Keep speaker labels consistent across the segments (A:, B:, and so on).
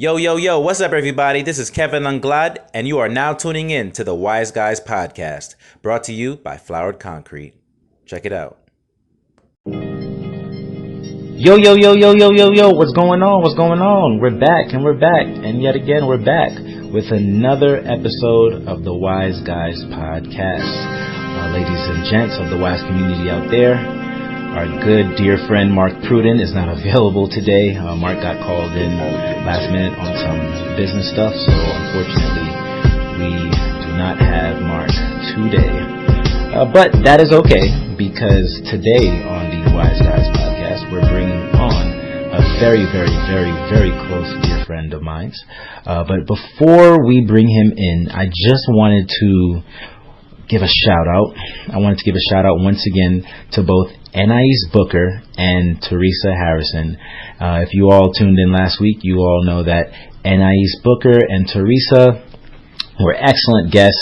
A: Yo, yo, yo, what's up, everybody? This is Kevin Unglad, and you are now tuning in to the Wise Guys Podcast, brought to you by Flowered Concrete. Check it out.
B: Yo, yo, yo, yo, yo, yo, yo, what's going on? What's going on? We're back, and yet again, we're back with another episode of the Wise Guys Podcast. Ladies and gents of the Wise community out there, our good dear friend Mark Pruden is not available today. Mark got called in last minute on some business stuff, so unfortunately we do not have Mark today. But that is okay, because today on the Wise Guys Podcast we're bringing on a very, very, very, very close dear friend of mine. But before we bring him in, I just wanted to give a shout out. I wanted to give a shout out once again to both Anais Booker and Teresa Harrison. If you all tuned in last week, you all know that Anais Booker and Teresa were excellent guests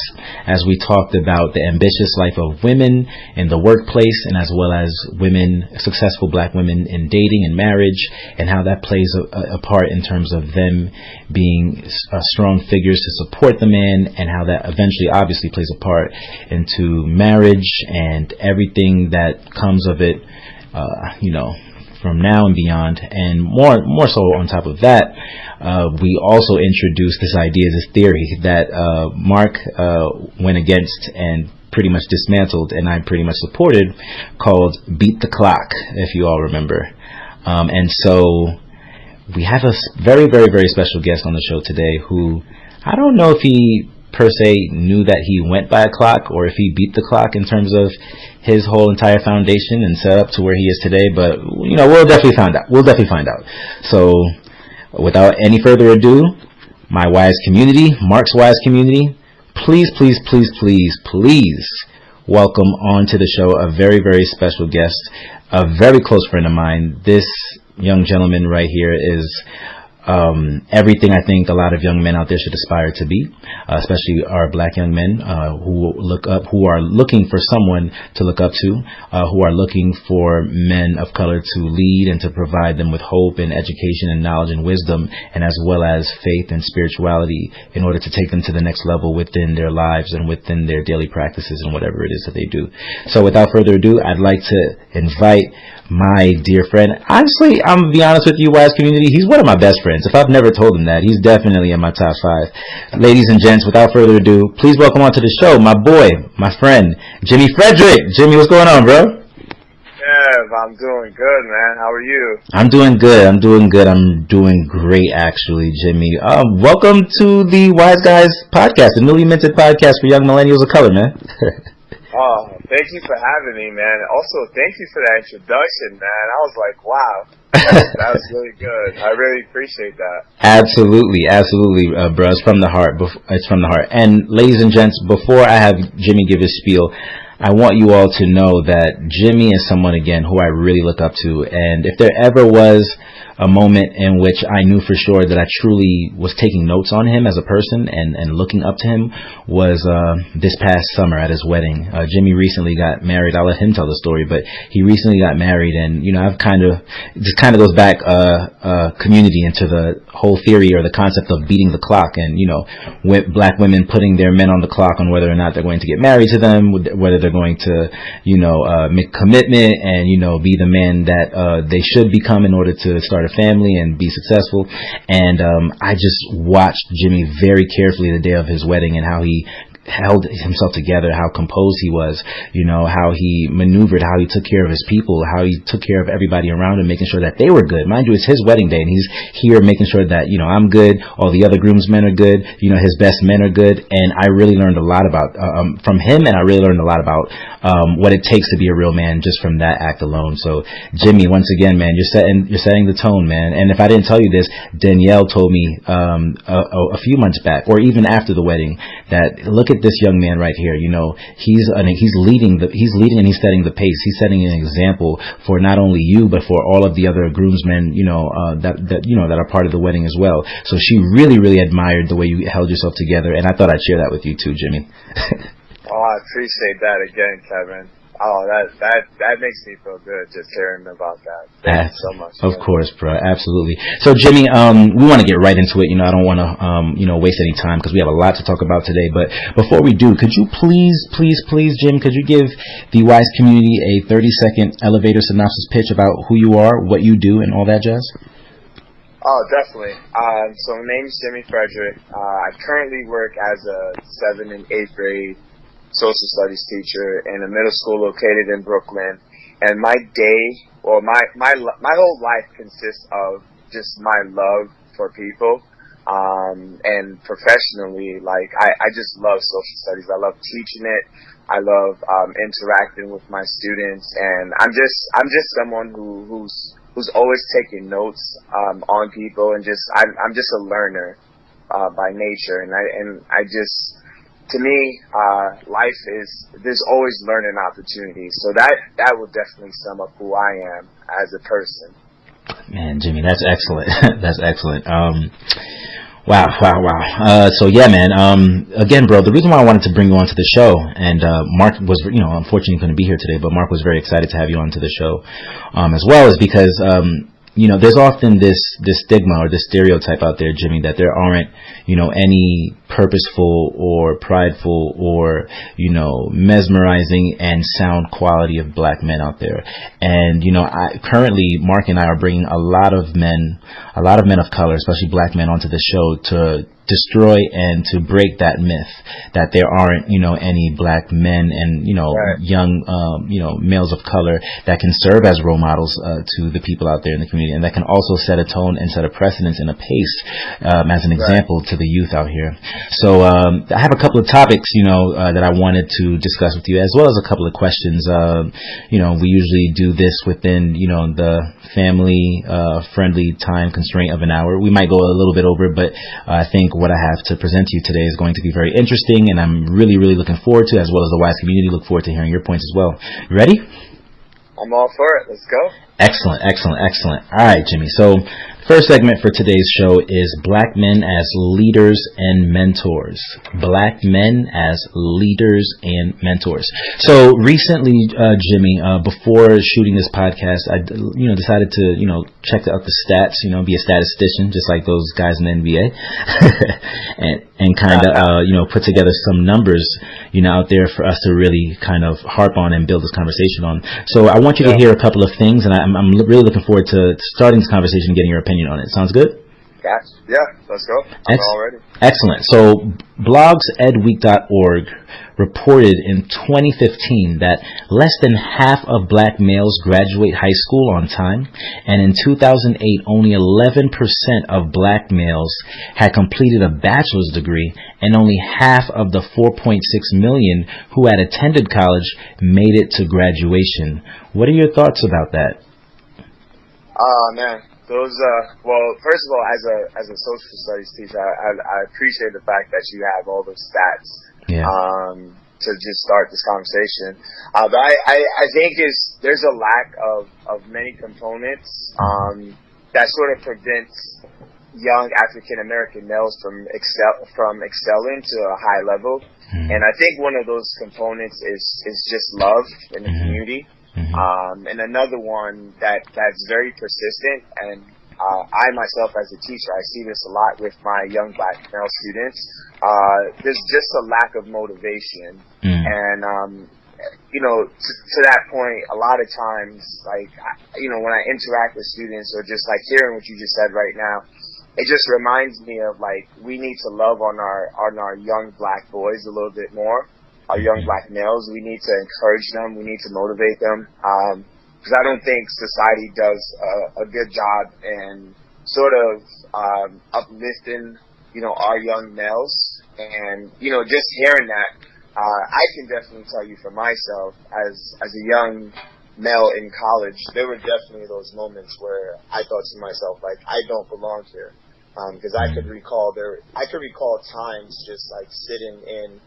B: as we talked about the ambitious life of women in the workplace, and as well as women, successful black women in dating and marriage, and how that plays a part in terms of them being strong figures to support the man, and how that eventually obviously plays a part into marriage and everything that comes of it, from now and beyond. And more so on top of that, we also introduced this idea, this theory that Mark went against and pretty much dismantled, and I pretty much supported, called Beat the Clock, if you all remember. And so we have a very, very, very special guest on the show today who, I don't know if he per se knew that he went by a clock, or if he beat the clock in terms of his whole entire foundation and set up to where he is today, but we'll definitely find out. So without any further ado, my Wise community, Mark's Wise community, please welcome on to the show a very, very special guest, a very close friend of mine. This young gentleman right here is everything I think a lot of young men out there should aspire to be, especially our black young men who are looking for someone to look up to, who are looking for men of color to lead and to provide them with hope and education and knowledge and wisdom, and as well as faith and spirituality, in order to take them to the next level within their lives and within their daily practices and whatever it is that they do. So without further ado, I'd like to invite my dear friend. Honestly, I'm going to be honest with you, Wise community, he's one of my best friends. If I've never told him that, he's definitely in my top 5. Ladies and gents, without further ado, please welcome onto the show my boy, my friend, Jimmy Frederic. Jimmy, what's going on, bro?
C: Kev, I'm doing good, man. How are you?
B: I'm doing good. I'm doing great, actually, Jimmy. Welcome to the Wise Guys Podcast, a newly minted podcast for young millennials of color, man.
C: Oh, thank you for having me, man. Also, thank you for that introduction, man. I was like, wow, that was really good. I really appreciate that.
B: Absolutely, bro. It's from the heart. And ladies and gents, before I have Jimmy give his spiel, I want you all to know that Jimmy is someone, again, who I really look up to. And if there ever was a moment in which I knew for sure that I truly was taking notes on him as a person and looking up to him, was this past summer at his wedding. Jimmy recently got married. I'll let him tell the story, but he recently got married, and I've just goes back community into the whole theory or the concept of beating the clock, and black women putting their men on the clock on whether or not they're going to get married to them, whether they're going to make commitment and be the man that they should become in order to start a family and be successful. And I just watched Jimmy very carefully the day of his wedding, and how he held himself together, how composed he was, how he maneuvered, how he took care of his people, how he took care of everybody around him, making sure that they were good. Mind you, it's his wedding day, and he's here making sure that, I'm good, all the other groomsmen are good, his best men are good. And I really learned a lot about from him, and I really learned a lot about what it takes to be a real man just from that act alone. So Jimmy, once again, man, you're setting the tone, man. And if I didn't tell you this, Danielle told me a few months back, or even after the wedding, that look at this young man right here. He's leading and he's setting the pace. He's setting an example for not only you, but for all of the other groomsmen, that are part of the wedding as well. So she really, really admired the way you held yourself together, and I thought I'd share that with you too, Jimmy.
C: Oh, I appreciate that again, Kevin. Oh, that makes me feel good just hearing about that. Thank you so much.
B: Of course, bro. Absolutely. So, Jimmy, we want to get right into it. I don't want to, waste any time because we have a lot to talk about today. But before we do, could you please, Jim, could you give the WISE community a 30-second elevator synopsis pitch about who you are, what you do, and all that jazz?
C: Oh, definitely. So my name is Jimmy Frederic. I currently work as a 7th and 8th grade social studies teacher in a middle school located in Brooklyn. And my whole life consists of just my love for people. And professionally, like, I just love social studies. I love teaching it. I love, interacting with my students. And I'm just someone who's always taking notes, on people, and I'm just a learner, by nature. And I just, to me, life there's always learning opportunities. So that would definitely sum up who I am as a person.
B: Man, Jimmy, that's excellent. That's excellent. Wow. So yeah, man, again, bro, the reason why I wanted to bring you onto the show, and, Mark was, unfortunately couldn't be here today, but Mark was very excited to have you onto the show, as well, is because, there's often this stigma or this stereotype out there, Jimmy, that there aren't, any purposeful or prideful or, mesmerizing and sound quality of black men out there. And, currently Mark and I are bringing a lot of men of color, especially black men, onto the show to destroy and to break that myth that there aren't, any black men and,
C: Right.
B: young, males of color that can serve as role models, to the people out there in the community, and that can also set a tone and set a precedence and a pace, as an example to the youth out here. So, I have a couple of topics, that I wanted to discuss with you, as well as a couple of questions. We usually do this within, the family, friendly time constraint of an hour. We might go a little bit over, but I think what I have to present to you today is going to be very interesting, and I'm really, really looking forward to, as well as the WISE community, look forward to hearing your points as well. You ready?
C: I'm all for it. Let's go.
B: Excellent. All right, Jimmy. So, first segment for today's show is Black Men as Leaders and Mentors. Black men as leaders and mentors. So recently, Jimmy, before shooting this podcast, I, decided to, check out the stats, be a statistician, just like those guys in the NBA, and kind of, put together some numbers, out there for us to really kind of harp on and build this conversation on. So I want you to hear a couple of things, and I'm really looking forward to starting this conversation and getting your opinion on it. Sounds good?
C: Yeah, let's go. I'm all ready.
B: Excellent. So blogsedweek.org reported in 2015 that less than half of black males graduate high school on time, and in 2008 only 11% of black males had completed a bachelor's degree, and only half of the 4.6 million who had attended college made it to graduation. What are your thoughts about that?
C: Man, those, well, first of all, as a social studies teacher, I appreciate the fact that you have all those stats, to just start this conversation. But I think there's a lack of many components, that sort of prevents young African American males from excelling to a high level. And I think one of those components is just love in the community. And another one that's very persistent, and I myself as a teacher, I see this a lot with my young black male students. There's just a lack of motivation. And, to that point, a lot of times, like, when I interact with students, or just like hearing what you just said right now, it just reminds me of, like, we need to love on our young black boys a little bit more. Our young black males, we need to encourage them. We need to motivate them. Because I don't think society does a good job in sort of uplifting, our young males. And, just hearing that, I can definitely tell you for myself, as a young male in college, there were definitely those moments where I thought to myself, like, I don't belong here. Because I could recall times just like sitting in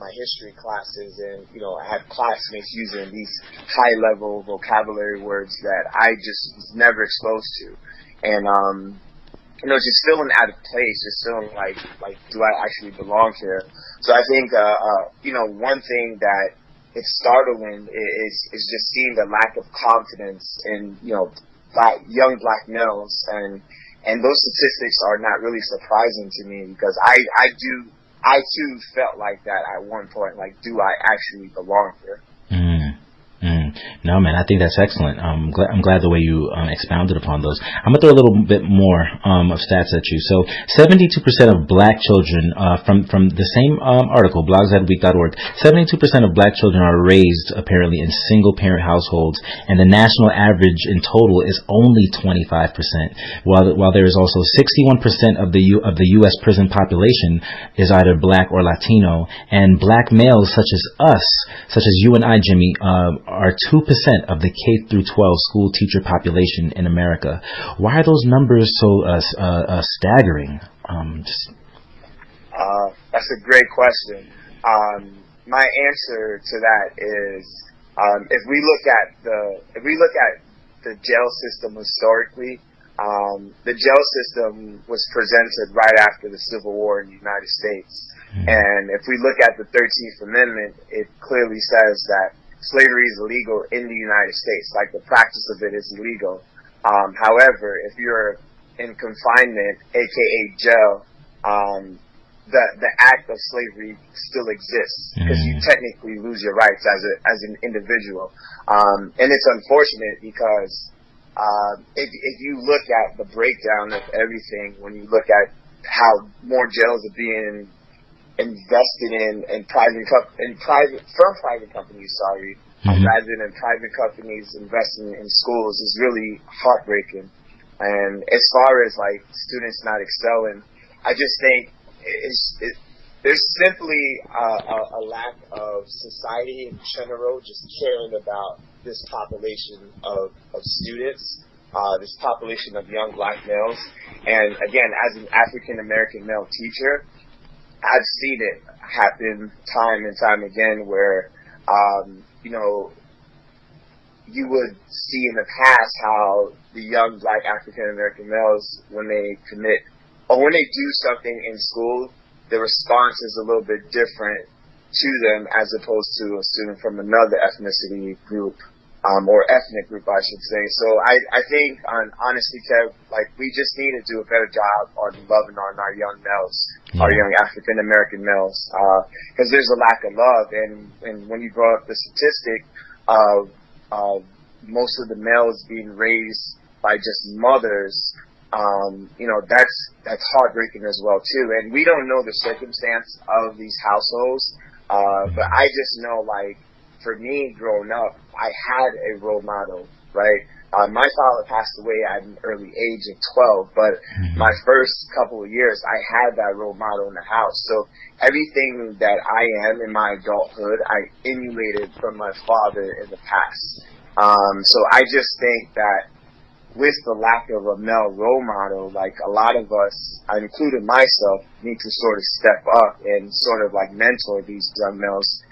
C: my history classes, and I had classmates using these high level vocabulary words that I just was never exposed to, and just feeling out of place, just feeling like do I actually belong here? So I think one thing that it's startling is just seeing the lack of confidence in, you know, young black males, and those statistics are not really surprising to me, because I too felt like that at one point. Like, do I actually belong here?
B: No, man, I think that's excellent. I'm glad the way you expounded upon those. I'm gonna throw a little bit more of stats at you. So, 72% of black children, from the same article, blogsadweek.org, 72% of black children are raised apparently in single-parent households, and the national average in total is only 25%. While there is also 61% of the U.S. prison population is either black or Latino, and black males such as you and I, Jimmy, are 2% of the K through 12 school teacher population in America. Why are those numbers so staggering?
C: That's a great question. My answer to that is, if we look at the jail system historically, the jail system was presented right after the Civil War in the United States. And if we look at the 13th Amendment, it clearly says that slavery is illegal in the United States. Like, the practice of it is illegal. However, if you're in confinement, aka jail, the act of slavery still exists, because you technically lose your rights as an individual. And it's unfortunate, because if you look at the breakdown of everything, when you look at how more jails are being invested in private companies, rather than in private companies investing in schools, is really heartbreaking. And as far as like students not excelling, I just think there's simply a lack of society in general just caring about this population of students, this population of young black males. And again, as an African American male teacher, I've seen it happen time and time again where, you know, you would see in the past how the young black African American males, when they commit or when they do something in school, the response is a little bit different to them as opposed to a student from another ethnicity group, or ethnic group, I should say. So I think, honestly, Kev, like, we just need to do a better job on loving on our young males, our young African American males, because there's a lack of love. And when you brought up the statistic of most of the males being raised by just mothers, you know, that's heartbreaking as well too. And we don't know the circumstance of these households, but I just know, like, for me, growing up, I had a role model, right? My father passed away at an early age of 12, but my first couple of years, I had that role model in the house. So everything that I am in my adulthood, I emulated from my father in the past. So I just think that with the lack of a male role model, like, a lot of us, including myself, need to sort of step up and sort of like mentor these young males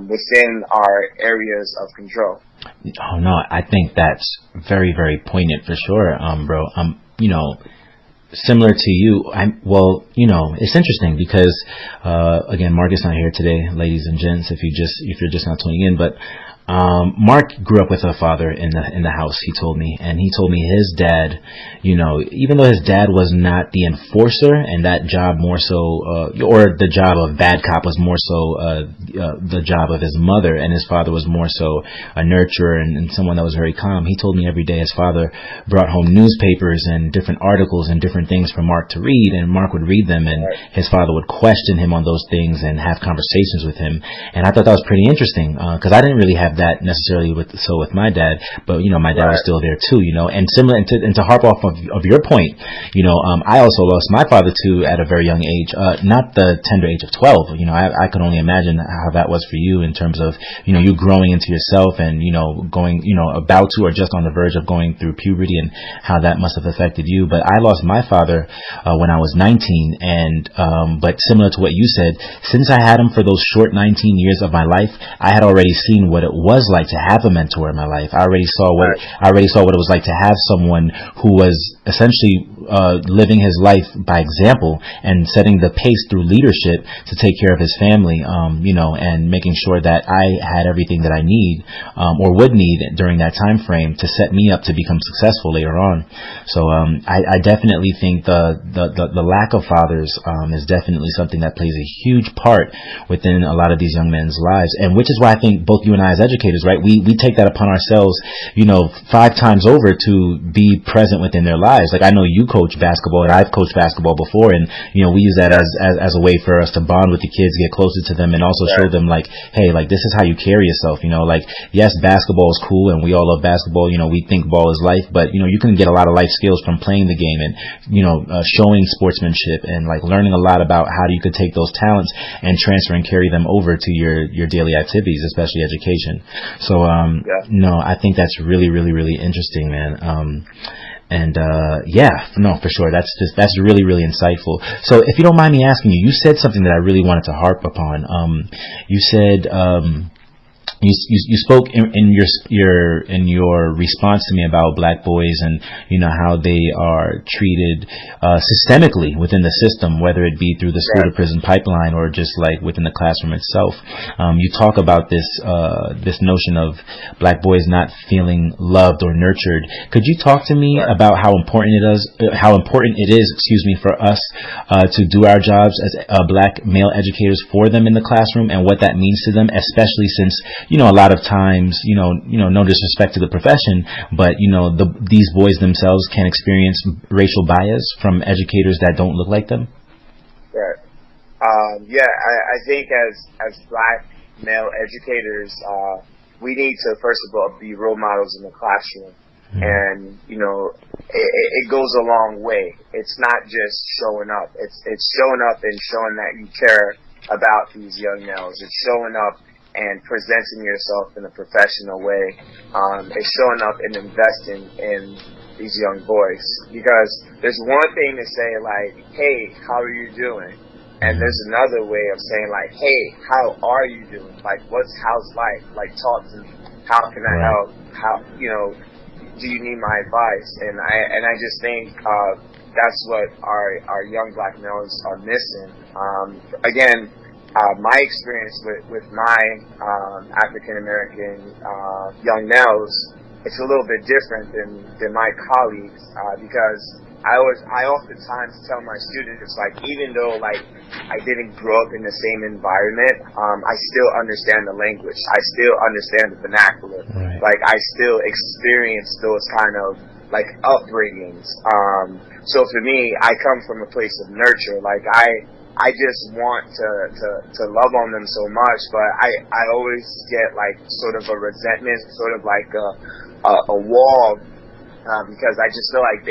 C: within our areas of control.
B: Oh no, I think that's very, very poignant for sure, bro. You know, similar to you, it's interesting because again, Mark is not here today, ladies and gents, if you're just not tuning in, but Mark grew up with a father in the house, he told me, and he told me his dad, you know, even though his dad was not the enforcer, and that job more so, or the job of bad cop was more so the job of his mother, and his father was more so a nurturer and someone that was very calm. He told me every day his father brought home newspapers and different articles and different things for Mark to read, and Mark would read them, and his father would question him on those things and have conversations with him. And I thought that was pretty interesting, because I didn't really have that necessarily with my dad, but you know, my dad was still there too, you know. And similar, and to harp off of your point, you know, I also lost my father too at a very young age, not the tender age of 12. You know, I could only imagine how that was for you in terms of, you know, you growing into yourself and, you know, going, you know, about to or just on the verge of going through puberty, and how that must have affected you. But I lost my father when I was 19, and but similar to what you said, since I had him for those short 19 years of my life, I had already seen what it was like to have a mentor in my life. I already saw what it was like to have someone who was essentially living his life by example and setting the pace through leadership to take care of his family, and making sure that I had everything that I need, or would need during that time frame to set me up to become successful later on. So, I definitely think the lack of fathers, is definitely something that plays a huge part within a lot of these young men's lives. And which is why I think both you and I as educators, right, we take that upon ourselves, 5 times over to be present within their lives. Like, I know you coach basketball and I've coached basketball before, and we use that as a way for us to bond with the kids, get closer to them, and also show them like, hey, like, this is how you carry yourself. Like, yes, basketball is cool and we all love basketball, we think ball is life, but you can get a lot of life skills from playing the game, and showing sportsmanship, and like learning a lot about how you could take those talents and transfer and carry them over to your daily activities, especially education. So no, I think that's really, really, really interesting, man. For sure. That's really, really insightful. So if you don't mind me asking you said something that I really wanted to harp upon. You said, you spoke in your response to me about black boys and how they are treated systemically within the system, whether it be through the school to prison pipeline or just like within the classroom itself. You talk about this notion of black boys not feeling loved or nurtured. Could you talk to me about how important it is for us to do our jobs as black male educators for them in the classroom, and what that means to them, especially since a lot of times, no disrespect to the profession, but, these boys themselves can experience racial bias from educators that don't look like them?
C: Right. I think as black male educators, we need to, first of all, be role models in the classroom. Mm-hmm. And, it goes a long way. It's not just showing up. It's showing up and showing that you care about these young males. It's showing up and presenting yourself in a professional way. It's showing up and investing in these young boys. Because there's one thing to say like, hey, how are you doing? And there's another way of saying like, hey, how are you doing? Like, how's life? Like, talk to me. How can I help? How, do you need my advice? And I just think, that's what our young black males are missing. Again, my experience with my African American young males, it's a little bit different than my colleagues, because I oftentimes tell my students, like, even though like I didn't grow up in the same environment, I still understand the language. I still understand the vernacular. Right. Like, I still experience those kind of like upbringings. So for me, I come from a place of nurture. Like, I just want to love on them so much, but I always get like sort of a resentment, sort of like a wall, because I just feel like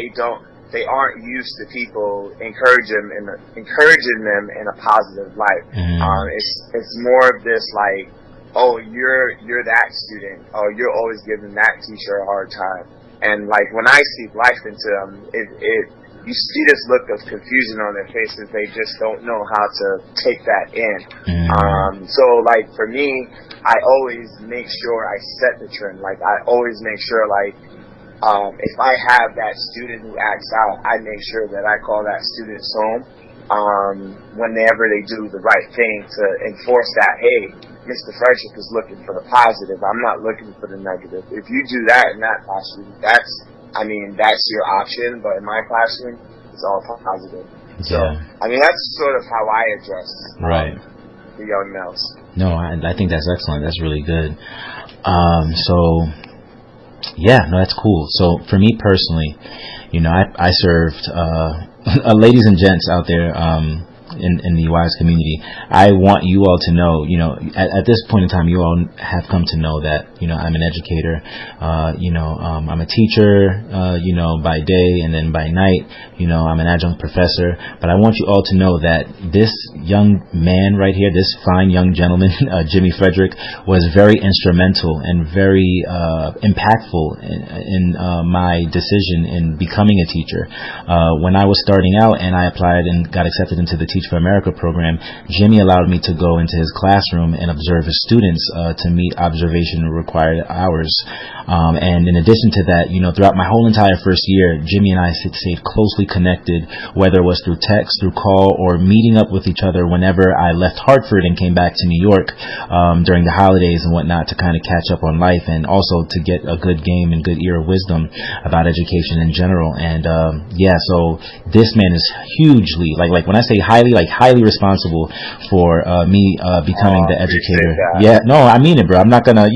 C: they aren't used to people encouraging them in a positive light. It's more of this like, oh, you're that student, oh, you're always giving that teacher a hard time. And like, when I speak life into them, you see this look of confusion on their faces. They just don't know how to take that in. So like, for me, I always make sure I set the trend. Like, I always make sure like, if I have that student who acts out, I make sure that I call that student's home, whenever they do the right thing, to enforce that, hey, Mr. Frederic is looking for the positive. I'm not looking for the negative. If you do that in that classroom, that's your option, but in my classroom, it's all positive. So, that's sort of how I address the young males.
B: No, I think that's excellent. That's really good. That's cool. So for me personally, I served ladies and gents out there in the WISE community. I want you all to know, at this point in time, you all have come to know that, I'm an educator. I'm a teacher, by day, and then by night, I'm an adjunct professor. But I want you all to know that this young man right here, this fine young gentleman, Jimmy Frederic, was very instrumental and very impactful in my decision in becoming a teacher. When I was starting out and I applied and got accepted into the teaching Teach for America program, Jimmy allowed me to go into his classroom and observe his students to meet observation required hours. And in addition to that, throughout my whole entire first year, Jimmy and I stayed closely connected, whether it was through text, through call, or meeting up with each other whenever I left Hartford and came back to New York during the holidays and whatnot, to kind of catch up on life, and also to get a good game and good ear of wisdom about education in general. And so this man is hugely, like when I say highly responsible for me becoming the educator. Yeah, no, I mean it, bro. I'm not gonna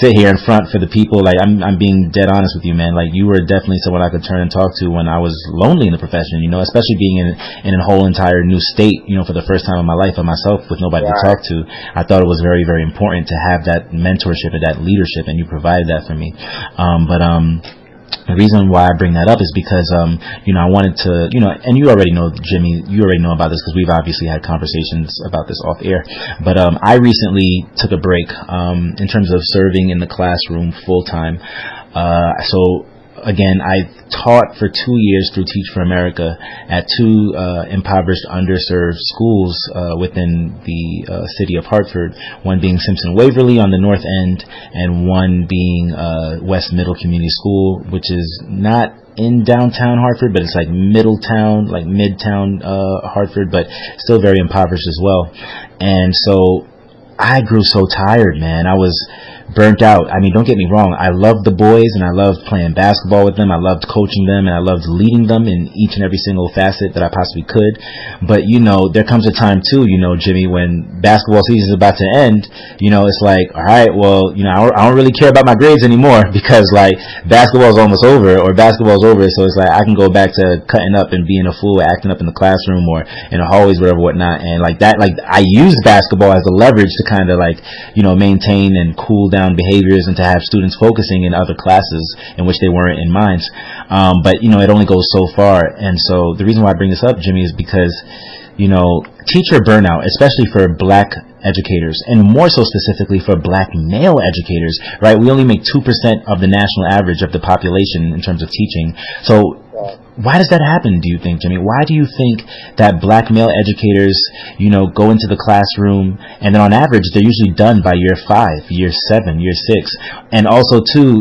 B: sit here in front for the people. Like, I'm being dead honest with you, man. Like, you were definitely someone I could turn and talk to when I was lonely in the profession, especially being in a whole entire new state, for the first time in my life by myself with nobody to talk to. I thought it was very, very important to have that mentorship and that leadership, and you provided that for me. The reason why I bring that up is because, I wanted to, and you already know, Jimmy, you already know about this because we've obviously had conversations about this off air, but I recently took a break in terms of serving in the classroom full time. So again, I taught for 2 years through Teach for America at two impoverished, underserved schools within the city of Hartford, one being Simpson Waverly on the north end, and one being West Middle Community School, which is not in downtown Hartford, but it's like Middletown, like Midtown Hartford, but still very impoverished as well. And so I grew so tired, man. I was burnt out. I mean, don't get me wrong. I loved the boys and I loved playing basketball with them. I loved coaching them and I loved leading them in each and every single facet that I possibly could. But, there comes a time too, Jimmy, when basketball season is about to end, it's like, all right, well, I don't really care about my grades anymore because like basketball is almost over, or basketball is over. So it's like I can go back to cutting up and being a fool, acting up in the classroom or in the hallways, whatever, whatnot. And like that, like I used basketball as a leverage to kind of like, maintain and cool down behaviors and to have students focusing in other classes in which they weren't in mine. But it only goes so far. And so the reason why I bring this up, Jimmy, is because teacher burnout, especially for black educators, and more so specifically for black male educators, right? We only make 2% of the national average of the population in terms of teaching. So why does that happen, do you think, Jimmy? Why do you think that black male educators, go into the classroom and then on average they're usually done by year 5, year 7, year 6? And also too,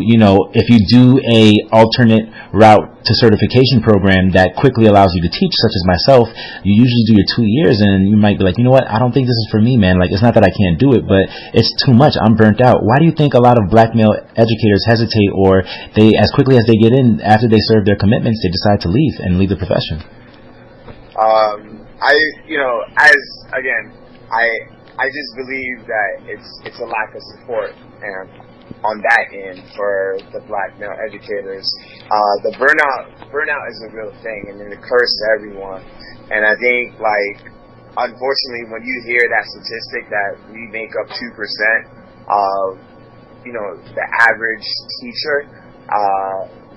B: if you do a alternate route to certification program that quickly allows you to teach, such as myself, you usually do your 2 years and you might be like, what, I don't think this is for me, man. Like, it's not that I can't do it, but it's too much. I'm burnt out. Why do you think a lot of black male educators hesitate, or they, as quickly as they get in, after they serve their commitments, they decide to leave and leave the profession?
C: I just believe that it's a lack of support and on that end for the black male educators. The burnout is a real thing, and it occurs to everyone. And I think, unfortunately, when you hear that statistic that we make up 2% of, the average teacher,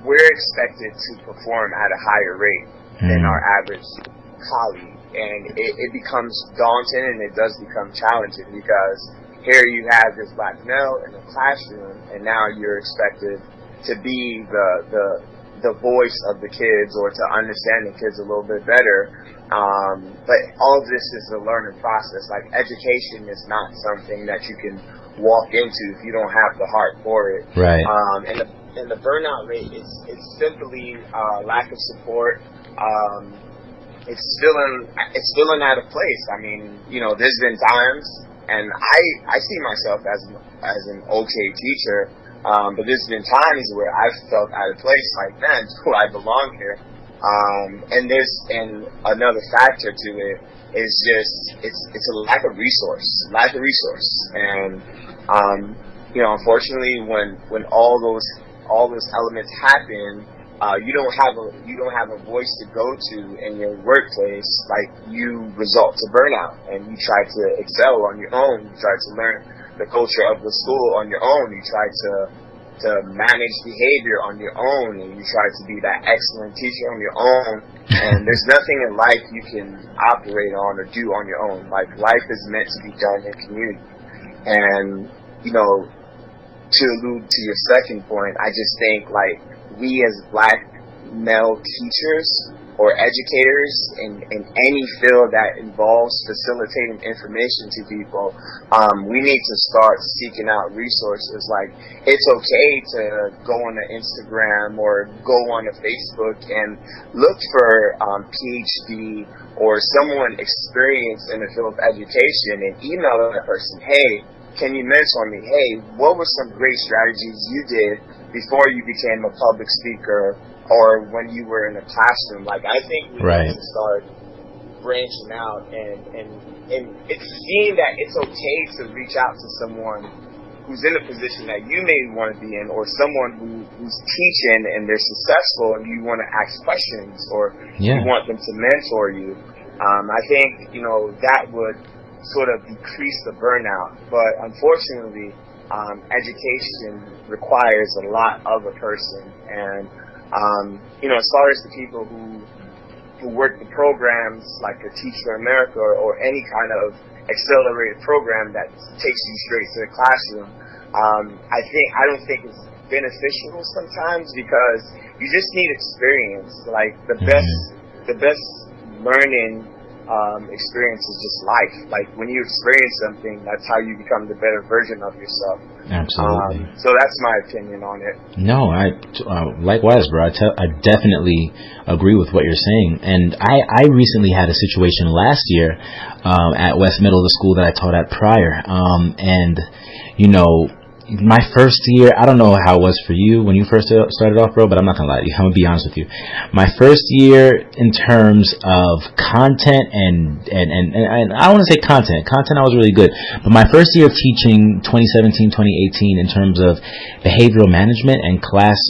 C: we're expected to perform at a higher rate than our average colleague. And it becomes daunting, and it does become challenging, because here you have this black male in the classroom, and now you're expected to be the voice of the kids, or to understand the kids a little bit better. But all of this is a learning process. Like, education is not something that you can walk into if you don't have the heart for it.
B: Right.
C: And the burnout rate is simply lack of support. It's feeling out of place. I mean, there's been times, and I see myself as an okay teacher, but there's been times where I've felt out of place. Like, man, do I belong here? And another factor to it is just it's a lack of resource. And unfortunately, when all those elements happen, you don't have a voice to go to in your workplace. Like, you result to burnout, and you try to excel on your own. You try to learn the culture of the school on your own. You try to manage behavior on your own, and you try to be that excellent teacher on your own. And there's nothing in life you can operate on or do on your own. Like, life is meant to be done in community. And to allude to your second point, I just think, like, we as black male teachers, or educators in any field that involves facilitating information to people, we need to start seeking out resources. Like, it's okay to go on the Instagram or go on the Facebook and look for PhD or someone experienced in the field of education and email that person, hey, can you mentor me? Hey, what were some great strategies you did before you became a public speaker or when you were in a classroom? Like, I think we need to start branching out and it's seeing that it's okay to reach out to someone who's in a position that you may want to be in, or someone who's teaching and they're successful and you want to ask questions or you want them to mentor you. I think, that would sort of decrease the burnout, but unfortunately, education requires a lot of a person, and as far as the people who work the programs like a Teach for America or any kind of accelerated program that takes you straight to the classroom, I don't think it's beneficial sometimes, because you just need experience. Like, the best learning experience is just life. Like, when you experience something, that's how you become the better version of yourself.
B: Absolutely.
C: So that's my opinion on it.
B: No, I likewise, bro. I definitely agree with what you're saying. And I recently had a situation last year at West Middle, the school that I taught at prior. And my first year, I don't know how it was for you when you first started off, bro, but I'm not gonna lie to you. I'm gonna be honest with you. My first year in terms of content and I don't want to say content I was really good, but my first year of teaching 2017, 2018 in terms of behavioral management and class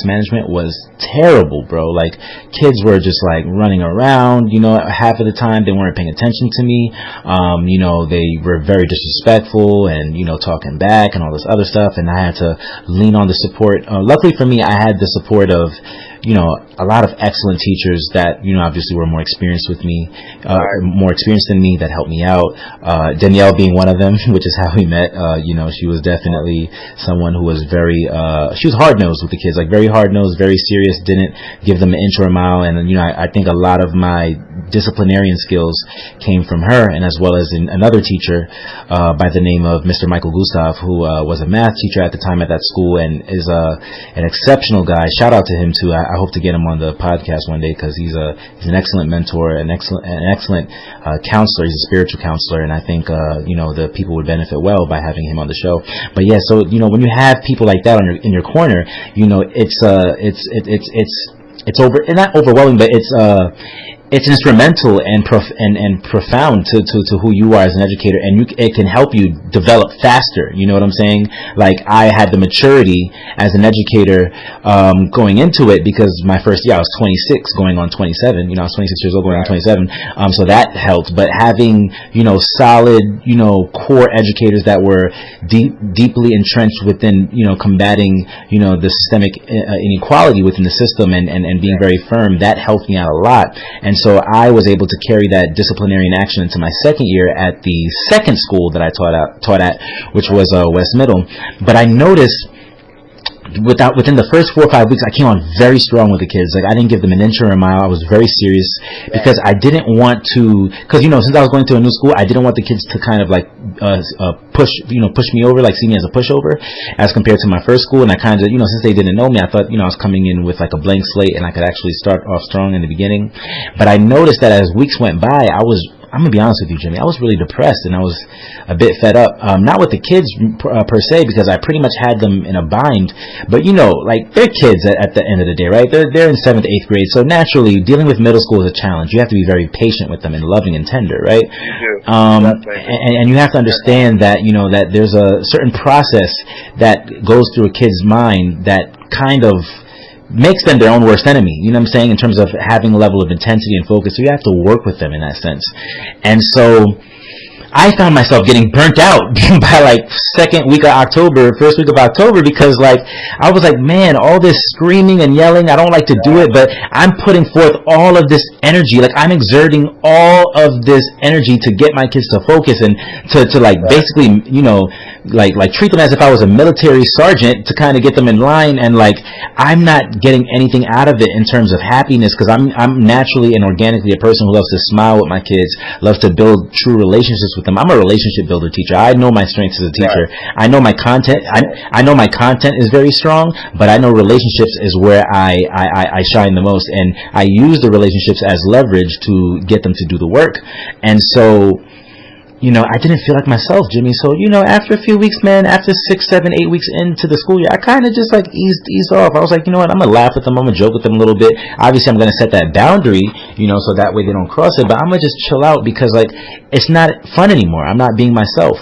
B: management was terrible, bro. Like, kids were just like running around, half of the time they weren't paying attention to me. They were very disrespectful and, talking back and all this other stuff, and I had to lean on the support. Luckily for me, I had the support of a lot of excellent teachers that obviously were more experienced with me, more experienced than me, that helped me out. Danielle being one of them, which is how we met. She was definitely someone who was she was hard nosed with the kids, like very hard nosed, very serious, didn't give them an inch or a mile. And I think a lot of my disciplinarian skills came from her, and as well as another teacher by the name of Mr. Michael Gustav, who was a math teacher at the time at that school and is an exceptional guy. Shout out to him too. I hope to get him on the podcast one day, because he's an excellent mentor, an excellent counselor. He's a spiritual counselor, and I think the people would benefit well by having him on the show. But yeah, so when you have people like that in your corner, it's not overwhelming, but it's instrumental and profound to who you are as an educator, and it can help you develop faster. You know what I'm saying? Like, I had the maturity as an educator going into it, because my first year I was 26 going on 27. I was 26 years old going on 27. So that helped. But having solid core educators that were deeply entrenched within combating the systemic inequality within the system and being very firm, that helped me out a lot. And so I was able to carry that disciplinarian action into my second year at the second school that I taught at, which was West Middle. But I noticed within the first 4 or 5 weeks, I came on very strong with the kids. Like, I didn't give them an inch or a mile. I was very serious, because I didn't want to, because since I was going to a new school, I didn't want the kids to kind of like push me over, like see me as a pushover, as compared to my first school. And I kind of, since they didn't know me, I thought, I was coming in with like a blank slate and I could actually start off strong in the beginning. But I noticed that as weeks went by, I'm going to be honest with you, Jimmy, I was really depressed and I was a bit fed up. Not with the kids per se, because I pretty much had them in a bind. But, like, they're kids at the end of the day, right? They're in 7th, 8th grade. So naturally, dealing with middle school is a challenge. You have to be very patient with them and loving and tender, right?
C: You do.
B: And you have to understand that, that there's a certain process that goes through a kid's mind that kind of makes them their own worst enemy, you know what I'm saying, in terms of having a level of intensity and focus. So you have to work with them in that sense. And so I found myself getting burnt out by like first week of October, because like I was like, man, all this screaming and yelling, I don't like to do it, but I'm putting forth all of this energy. Like, I'm exerting all of this energy to get my kids to focus and to like basically, treat them as if I was a military sergeant to kind of get them in line, and like I'm not getting anything out of it in terms of happiness, because I'm naturally and organically a person who loves to smile with my kids, loves to build true relationships with them. I'm a relationship builder teacher. I know my strengths as a teacher. Right. I know my content. I know my content is very strong, but I know relationships is where I shine the most, and I use the relationships as leverage to get them to do the work. And so, you know, I didn't feel like myself, Jimmy. So, you know, after a few weeks, man, after 6, 7, 8 weeks into the school year, I kind of just like eased off. I was like, you know what, I'm going to laugh with them. I'm going to joke with them a little bit. Obviously, I'm going to set that boundary, you know, so that way they don't cross it. But I'm going to just chill out, because like it's not fun anymore. I'm not being myself.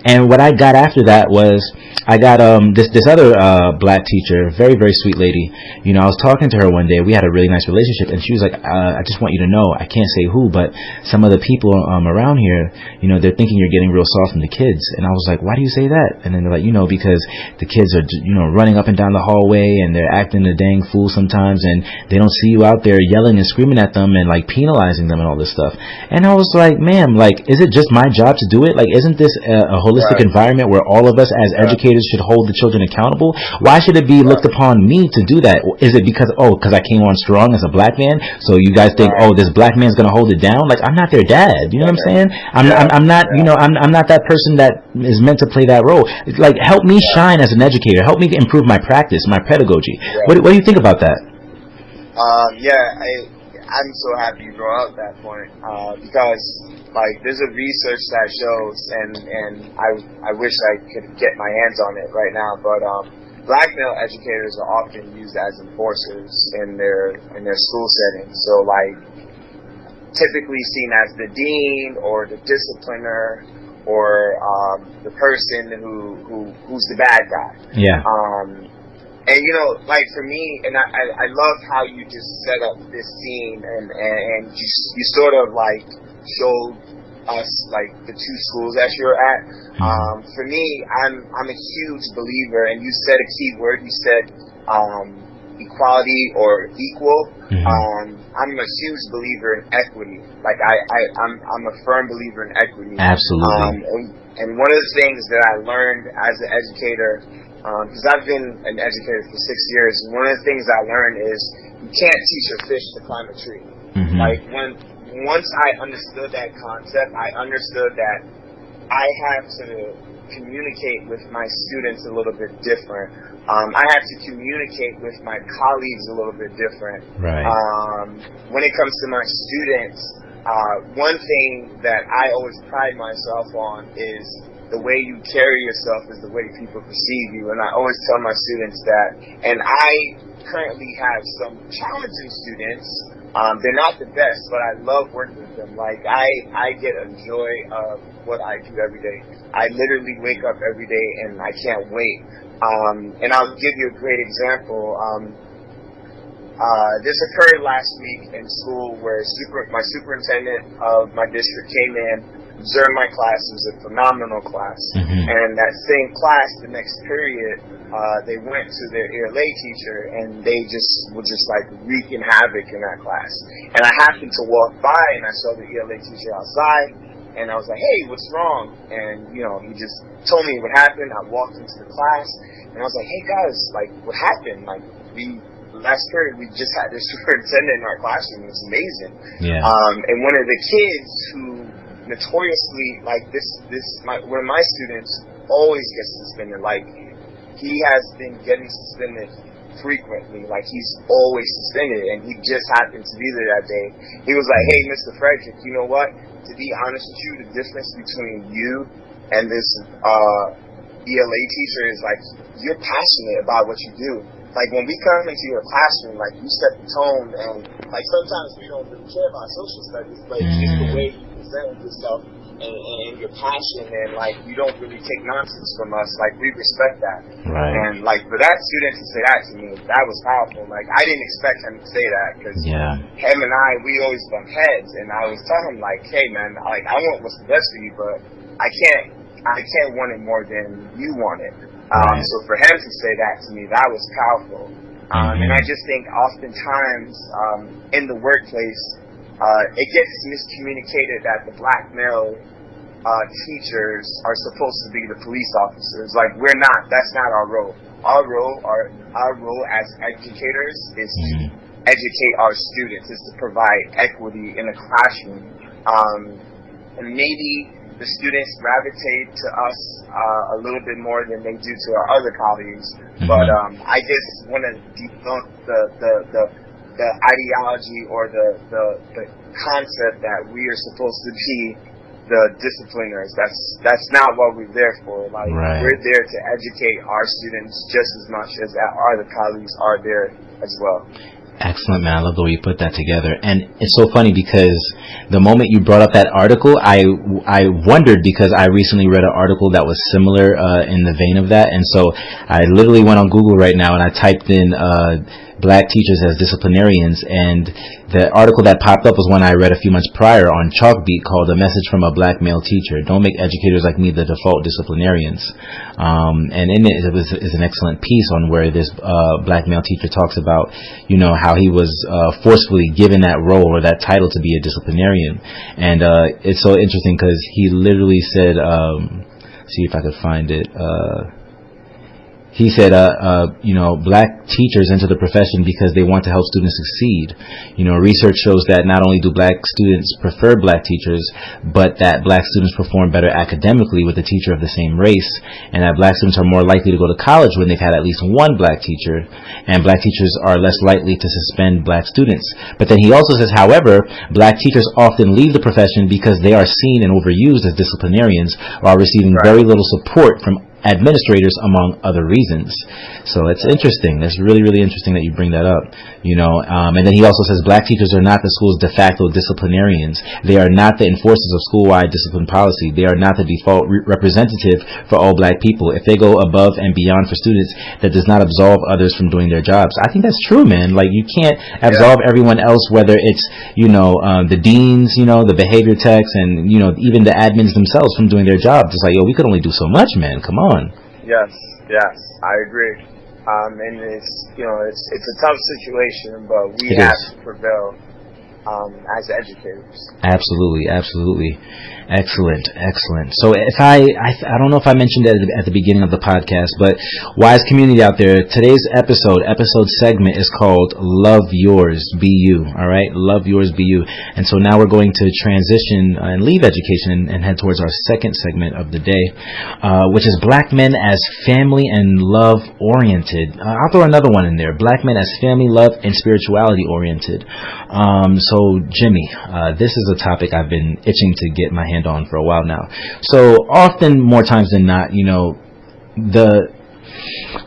B: And what I got after that was I got this other black teacher, very, very sweet lady. You know, I was talking to her one day. We had a really nice relationship, and she was like, I just want you to know, I can't say who, but some of the people around here, you know, they're thinking you're getting real soft on the kids. And I was like, why do you say that? And then they're like, you know, because the kids are, you know, running up and down the hallway, and they're acting a dang fool sometimes, and they don't see you out there yelling and screaming at them and like penalizing them and all this stuff. And I was like, ma'am, like, is it just my job to do it? Like, isn't this a holistic environment where all of us as educators should hold the children accountable? Why should it be looked upon me to do that? Is it because I came on strong as a black man, so you guys think, this black man's gonna hold it down? Like, I'm not their dad. You know what I'm saying? I'm not, you know, I'm not that person that is meant to play that role. Like, help me shine as an educator. Help me improve my practice, my pedagogy. What do you think about that?
C: I'm so happy you brought up that point, because like there's a research that shows, and I wish I could get my hands on it right now, but black male educators are often used as enforcers in their school settings. So like typically seen as the dean or the discipliner or the person who's the bad guy. Yeah. And you know, like for me, and I love how you just set up this scene, and you sort of like showed us like the two schools that you're at. For me, I'm a huge believer, and you said a key word. You said equality or equal. I'm a huge believer in equity. Like I'm a firm believer in equity.
B: Absolutely.
C: And one of the things that I learned as an educator, because I've been an educator for 6 years, and one of the things I learned is you can't teach a fish to climb a tree. Like once I understood that concept, I understood that I have to communicate with my students a little bit different. I have to communicate with my colleagues a little bit different.
B: Right.
C: When it comes to my students, one thing that I always pride myself on is the way you carry yourself is the way people perceive you. And I always tell my students that. And I currently have some challenging students. They're not the best, but I love working with them. Like I get a joy of what I do every day. I literally wake up every day and I can't wait. And I'll give you a great example. This occurred last week in school where my superintendent of my district came in, observed my class. It was a phenomenal class. And that same class, the next period, they went to their ELA teacher, and they were like wreaking havoc in that class. And I happened to walk by, and I saw the ELA teacher outside, and I was like, hey, what's wrong? And, you know, he just told me what happened. I walked into the class, and I was like, hey, guys, like, what happened? Like, last period, we just had this superintendent in our classroom. It was amazing. Yeah. And one of the kids who notoriously, like, one of my students always gets suspended. Like, he has been getting suspended frequently. Like, he's always suspended, and he just happened to be there that day. He was like, hey, Mr. Frederic, you know what? To be honest with you, the difference between you and this ELA teacher is, like, you're passionate about what you do. Like, when we come into your classroom, like, you set the tone, and, like, sometimes we don't really care about social studies, but just the way you present yourself and your passion, and, like, you don't really take nonsense from us. Like, we respect that. Right. And, like, for that student to say that to me, that was powerful. Like, I didn't expect him to say that, because him and we always bump heads, and I was telling him, like, hey, man, like, I want what's the best for you, but I can't want it more than you want it. So for him to say that to me, that was powerful. And I just think oftentimes in the workplace, it gets miscommunicated that the black male teachers are supposed to be the police officers. Like, we're not. That's not our role. Our role as educators is to educate our students, is to provide equity in the classroom. And maybe the students gravitate to us a little bit more than they do to our other colleagues. But I just want to debunk the ideology or the concept that we are supposed to be the discipliners. That's not what we're there for. Like, we're there to educate our students just as much as our other colleagues are there as well.
B: Excellent, man. I love the way you put that together. And it's so funny because the moment you brought up that article, I wondered, because I recently read an article that was similar in the vein of that. And so I literally went on Google right now and I typed in black teachers as disciplinarians, and the article that popped up was one I read a few months prior on Chalkbeat called "A Message from a Black Male Teacher: Don't Make Educators Like Me the Default Disciplinarians." And in it is an excellent piece on where this black male teacher talks about, you know, how he was forcefully given that role or that title to be a disciplinarian. And it's so interesting because he literally said, see if I could find it. He said, you know, black teachers enter the profession because they want to help students succeed. You know, research shows that not only do black students prefer black teachers, but that black students perform better academically with a teacher of the same race, and that black students are more likely to go to college when they've had at least one black teacher, and black teachers are less likely to suspend black students. But then he also says, however, black teachers often leave the profession because they are seen and overused as disciplinarians while receiving very little support from administrators, among other reasons. So it's interesting. That's really, really interesting that you bring that up. You know, and then he also says black teachers are not the school's de facto disciplinarians. They are not the enforcers of school-wide discipline policy. They are not the default representative for all black people. If they go above and beyond for students, that does not absolve others from doing their jobs. I think that's true, man. Like, you can't absolve everyone else, whether it's, you know, the deans, you know, the behavior techs, and, you know, even the admins themselves from doing their jobs. It's like, yo, we could only do so much, man. Come on.
C: Yes, I agree. And it's, you know, it's a tough situation, but we have to prevail as educators.
B: Absolutely. Excellent. So if I don't know if I mentioned it at the beginning of the podcast, but wise community out there, today's episode segment is called Love Yours, Be You. All right, Love Yours, Be You. And so now we're going to transition and leave education and head towards our second segment of the day, which is Black Men as Family and Love Oriented. I'll throw another one in there: Black Men as Family, Love, and Spirituality Oriented. So Jimmy, this is a topic I've been itching to get my hand on for a while now. So often, more times than not, you know,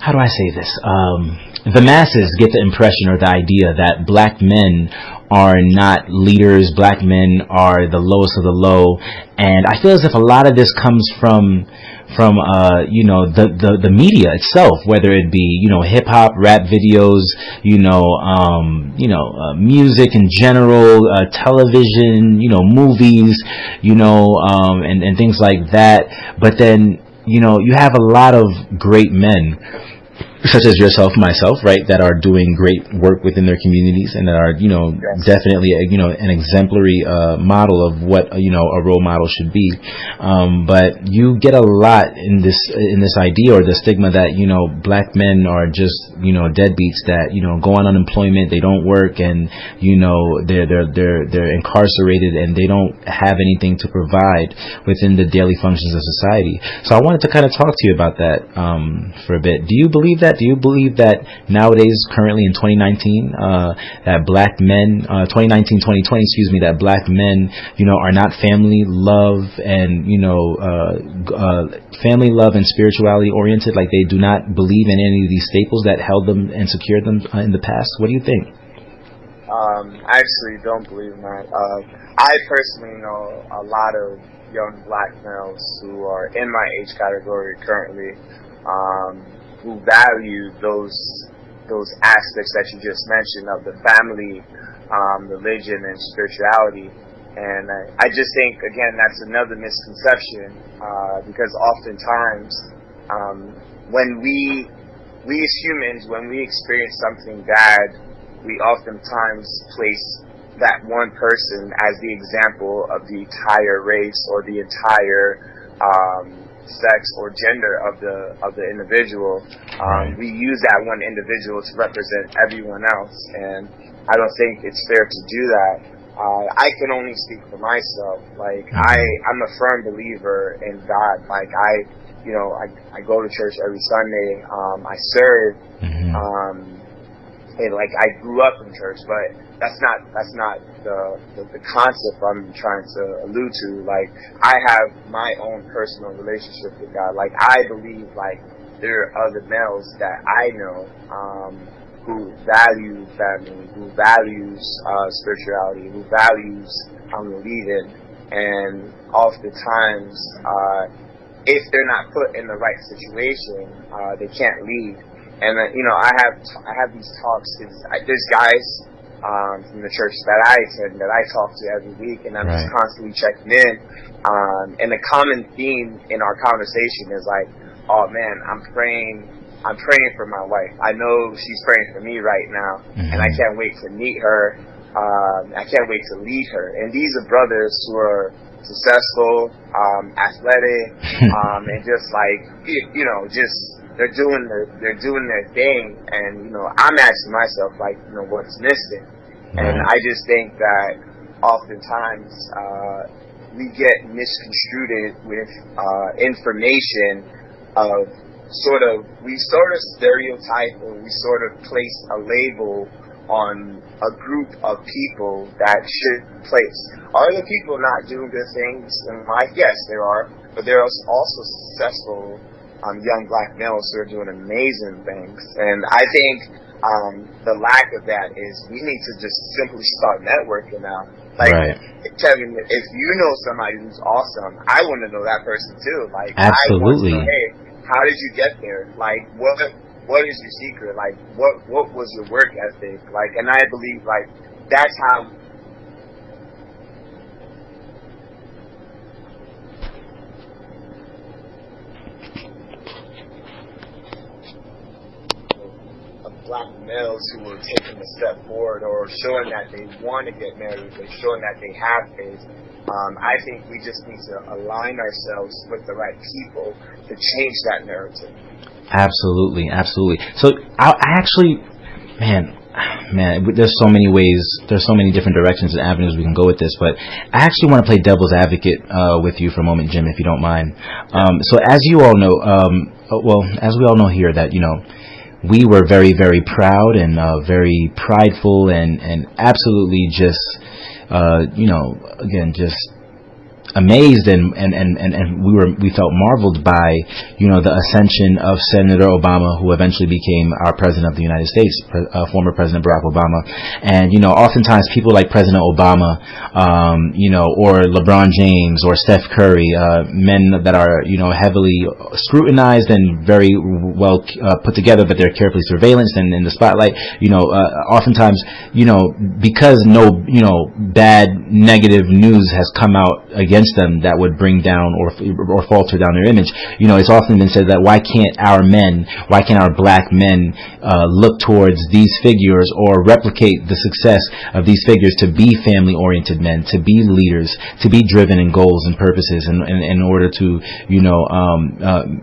B: how do I say this? The masses get the impression or the idea that black men are not leaders, black men are the lowest of the low, and I feel as if a lot of this comes from you know, the media itself, whether it be, you know, hip hop, rap videos, you know, music in general, television, you know, movies, you know, and things like that. But then, you know, you have a lot of great men, such as yourself, myself, right, that are doing great work within their communities and that are, you know, definitely, you know, an exemplary model of what, you know, a role model should be. But you get a lot in this idea or the stigma that, you know, black men are just, you know, deadbeats that, you know, go on unemployment, they don't work, and, you know, they're incarcerated and they don't have anything to provide within the daily functions of society. So I wanted to kind of talk to you about that for a bit. Do you believe that? Do you believe that nowadays, currently in 2019, that black men, 2019, 2020, that black men, you know, are not family, love, and, you know, family, love, and spirituality oriented? Like, they do not believe in any of these staples that held them and secured them in the past? What do you think?
C: I actually don't believe in that. I personally know a lot of young black males who are in my age category currently, who value those aspects that you just mentioned of the family, religion, and spirituality. And I just think, again, that's another misconception, because oftentimes when we as humans, when we experience something bad, we oftentimes place that one person as the example of the entire race or the entire sex or gender of the individual. We use that one individual to represent everyone else, and I don't think it's fair to do that. I can only speak for myself. Like, I'm a firm believer in God. Like, I go to church every Sunday. I serve. And like, I grew up in church, but that's not the concept I'm trying to allude to. Like, I have my own personal relationship with God. Like, I believe, like, there are other males that I know who value family, who values spirituality, who values leading, and oftentimes, if they're not put in the right situation, they can't lead. And I have these talks because there's guys from the church that I attend that I talk to every week, and I'm just constantly checking in. And the common theme in our conversation is like, oh man, I'm praying for my wife. I know she's praying for me right now, and I can't wait to meet her. I can't wait to lead her. And these are brothers who are successful, athletic, and just like they're doing their thing, and I'm asking myself, like, what's missing. And I just think that oftentimes we get misconstrued with information of we sort of stereotype, or we sort of place a label on a group of people that should place. Are the people not doing good things in life? Yes, there are, but there are also successful young black males who are doing amazing things. And I think the lack of that is we need to just simply start networking now. Like, Kevin, if you know somebody who's awesome, I want to know that person too. Like,
B: absolutely.
C: I want to know, hey, how did you get there? Like, what is your secret? Like, what was your work ethic? Like, and I believe, like, that's how black males who are taking a step forward, or showing that they want to get married, or showing that they have kids. I think we just need to align ourselves with the right people to change that narrative.
B: Absolutely. So I actually, man, there's so many ways, there's so many different directions and avenues we can go with this, but I actually want to play devil's advocate with you for a moment, Jim, if you don't mind. So as you all know, as we all know here, that we were very, very proud and very prideful and absolutely just, again, just amazed and we felt marveled by the ascension of Senator Obama, who eventually became our president of the United States, former President Barack Obama. And oftentimes people like President Obama, or LeBron James or Steph Curry, men that are heavily scrutinized and very well put together, but they're carefully surveillanced and in the spotlight. Oftentimes because no bad negative news has come out against them that would bring down or falter down their image. It's often been said that why can't our black men look towards these figures or replicate the success of these figures to be family-oriented men, to be leaders, to be driven in goals and purposes in order to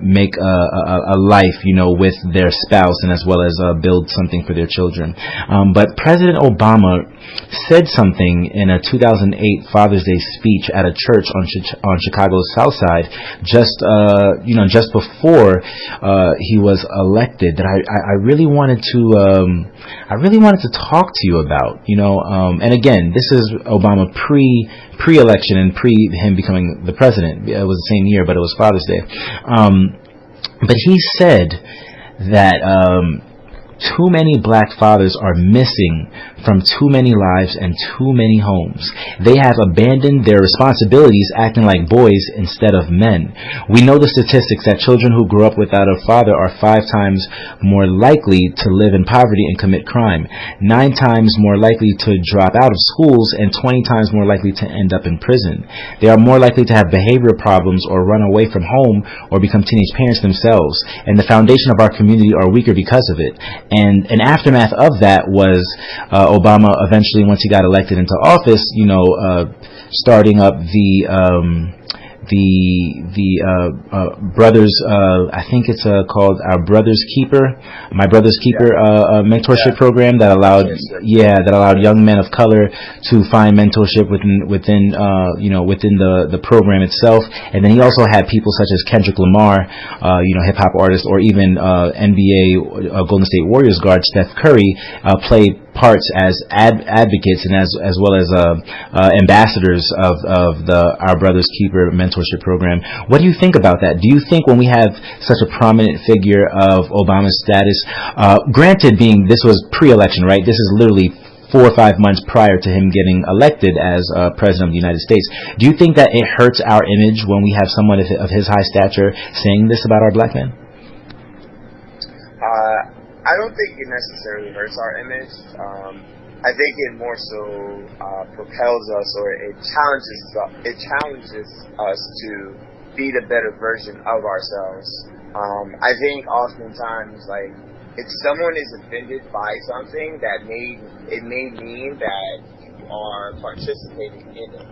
B: make a life with their spouse, and as well as build something for their children. But President Obama said something in a 2008 Father's Day speech at a church on Chicago's South Side, just before he was elected, that I really wanted to talk to you about. And again, this is Obama pre-election and pre him becoming the president. It was the same year, but it was Father's Day. But he said that too many black fathers are missing from too many lives and too many homes. They have abandoned their responsibilities, acting like boys instead of men. We know the statistics that children who grow up without a father are 5 times more likely to live in poverty and commit crime, 9 times more likely to drop out of schools, and 20 times more likely to end up in prison. They are more likely to have behavioral problems or run away from home or become teenage parents themselves, and the foundation of our community are weaker because of it. And an aftermath of that was Obama eventually, once he got elected into office, starting up the brothers, I think it's called our Brother's Keeper, My Brother's Keeper mentorship program that allowed young men of color to find mentorship within the program itself. And then he also had people such as Kendrick Lamar, hip hop artist, or even NBA Golden State Warriors guard Steph Curry play parts as advocates and as well as ambassadors of our Brother's Keeper mentorship program. What do you think about that? Do you think when we have such a prominent figure of Obama's status, granted being this was pre-election, right? This is literally 4 or 5 months prior to him getting elected as president of the United States. Do you think that it hurts our image when we have someone of his high stature saying this about our black men?
C: I don't think it necessarily hurts our image. I think it more so propels us, or it challenges us to be the better version of ourselves. I think oftentimes, like, if someone is offended by something, it may mean that you are participating in it.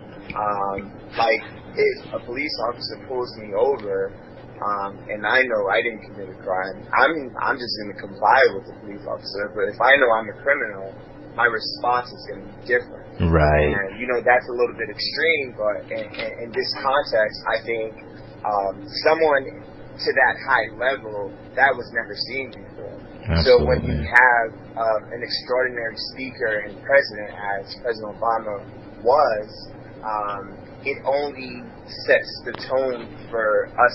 C: Like, if a police officer pulls me over, and I know I didn't commit a crime, I'm just going to comply with the police officer. But if I know I'm a criminal, my response is going to be different.
B: Right.
C: And, that's a little bit extreme, but in this context, I think someone to that high level, that was never seen before.
B: Absolutely.
C: So when you have an extraordinary speaker and president, as President Obama was, it only sets the tone for us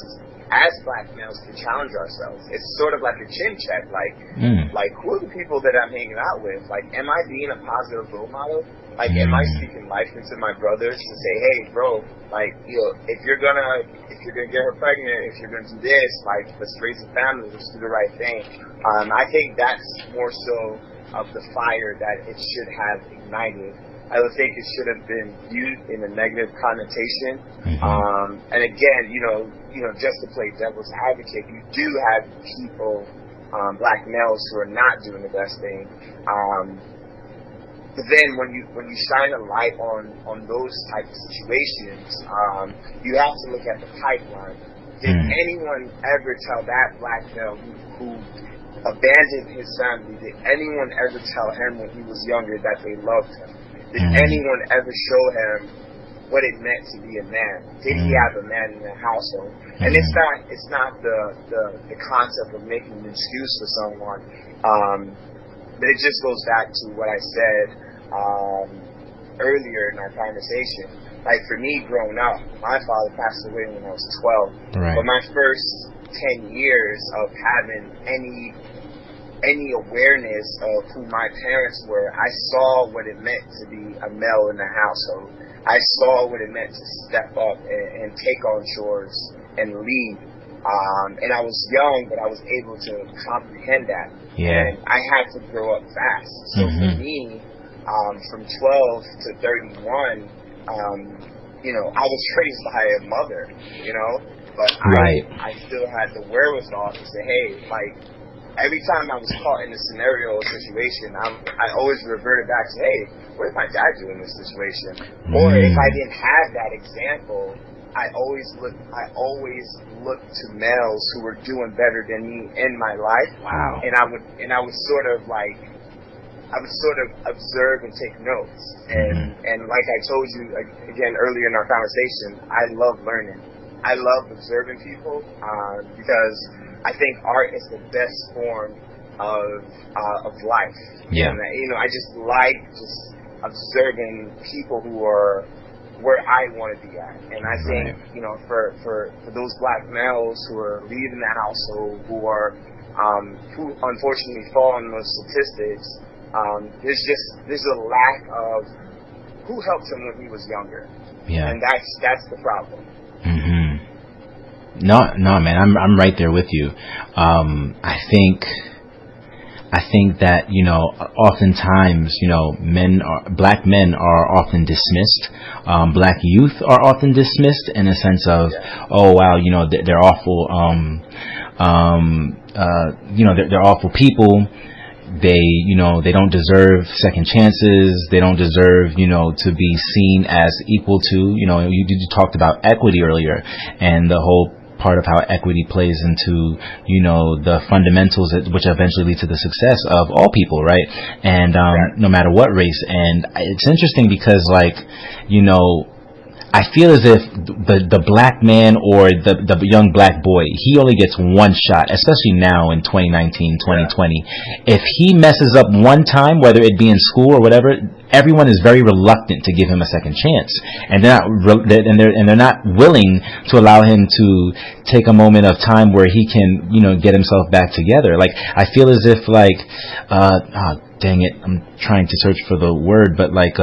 C: as black males to challenge ourselves. It's sort of like a chin check, like who are the people that I'm hanging out with? Like, am I being a positive role model? Like, am I speaking life into my brothers to say, hey, bro, like, if you're gonna get her pregnant, if you're gonna do this, like, let's raise a family, let's do the right thing. I think that's more so of the fire that it should have ignited. I would think it should have been viewed in a negative connotation. And again, just to play devil's advocate, you do have people, black males, who are not doing the best thing. But then when you shine a light on those type of situations, you have to look at the pipeline. Did anyone ever tell that black male who abandoned his family, did anyone ever tell him when he was younger that they loved him? Did anyone ever show him what it meant to be a man? Did he have a man in the household? And it's not the concept of making an excuse for someone, but it just goes back to what I said earlier in our conversation. Like, for me, growing up, my father passed away when I was 12. Right. But my first 10 years of having any awareness of who my parents were, I saw what it meant to be a male in the household. I saw what it meant to step up and take on chores and lead. And I was young, but I was able to comprehend that.
B: Yeah. And
C: I had to grow up fast. So for me, from 12 to 31, I was raised by a mother, but I still had the wherewithal to say, hey, like, every time I was caught in a scenario or situation, I always reverted back to, hey, what did my dad do in this situation? Or if I didn't have that example, I always looked to males who were doing better than me in my life.
B: Wow.
C: And I would sort of observe and take notes. And like I told you again earlier in our conversation, I love learning. I love observing people because I think art is the best form of life.
B: Yeah.
C: And, I just like observing people who are where I want to be at. And I think, for those black males who are leaving the household, who unfortunately fall in those statistics, there's a lack of who helped him when he was younger.
B: Yeah.
C: And that's the problem.
B: No, man, I'm right there with you. I think that, oftentimes, black men are often dismissed. Black youth are often dismissed in a sense of, oh, wow, they're awful. They're awful people. they don't deserve second chances. They don't deserve, to be seen as equal to, you talked about equity earlier, and the whole part of how equity plays into, the fundamentals which eventually lead to the success of all people, right? And no matter what race. And it's interesting because, like, I feel as if the black man or the young black boy, he only gets one shot, especially now in 2019, 2020. If he messes up one time, whether it be in school or whatever, everyone is very reluctant to give him a second chance, and they're not willing to allow him to take a moment of time where he can, get himself back together. Like, I feel as if, like, dang it, I'm trying to search for the word, but like,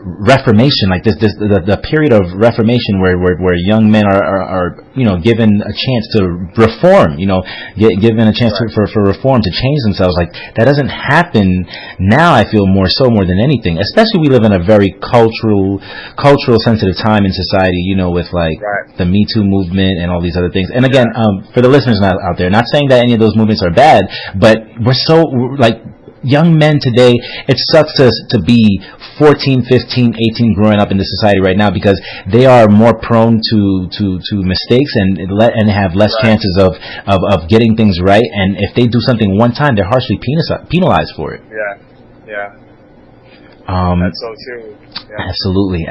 B: reformation, like the period of reformation where young men are given a chance to reform, given a chance for reform, to change themselves. Like, that doesn't happen now, I feel, more than anything. Especially, we live in a very cultural sensitive time in society, with like the Me Too movement and all these other things. And again, for the listeners out there, not saying that any of those movements are bad, but we're so, like, young men today, it sucks to be 14, 15, 18 growing up in this society right now, because they are more prone to mistakes and have less chances of getting things right. And if they do something one time, they're harshly penalized for it.
C: Yeah. That's so true. Yeah.
B: Absolutely.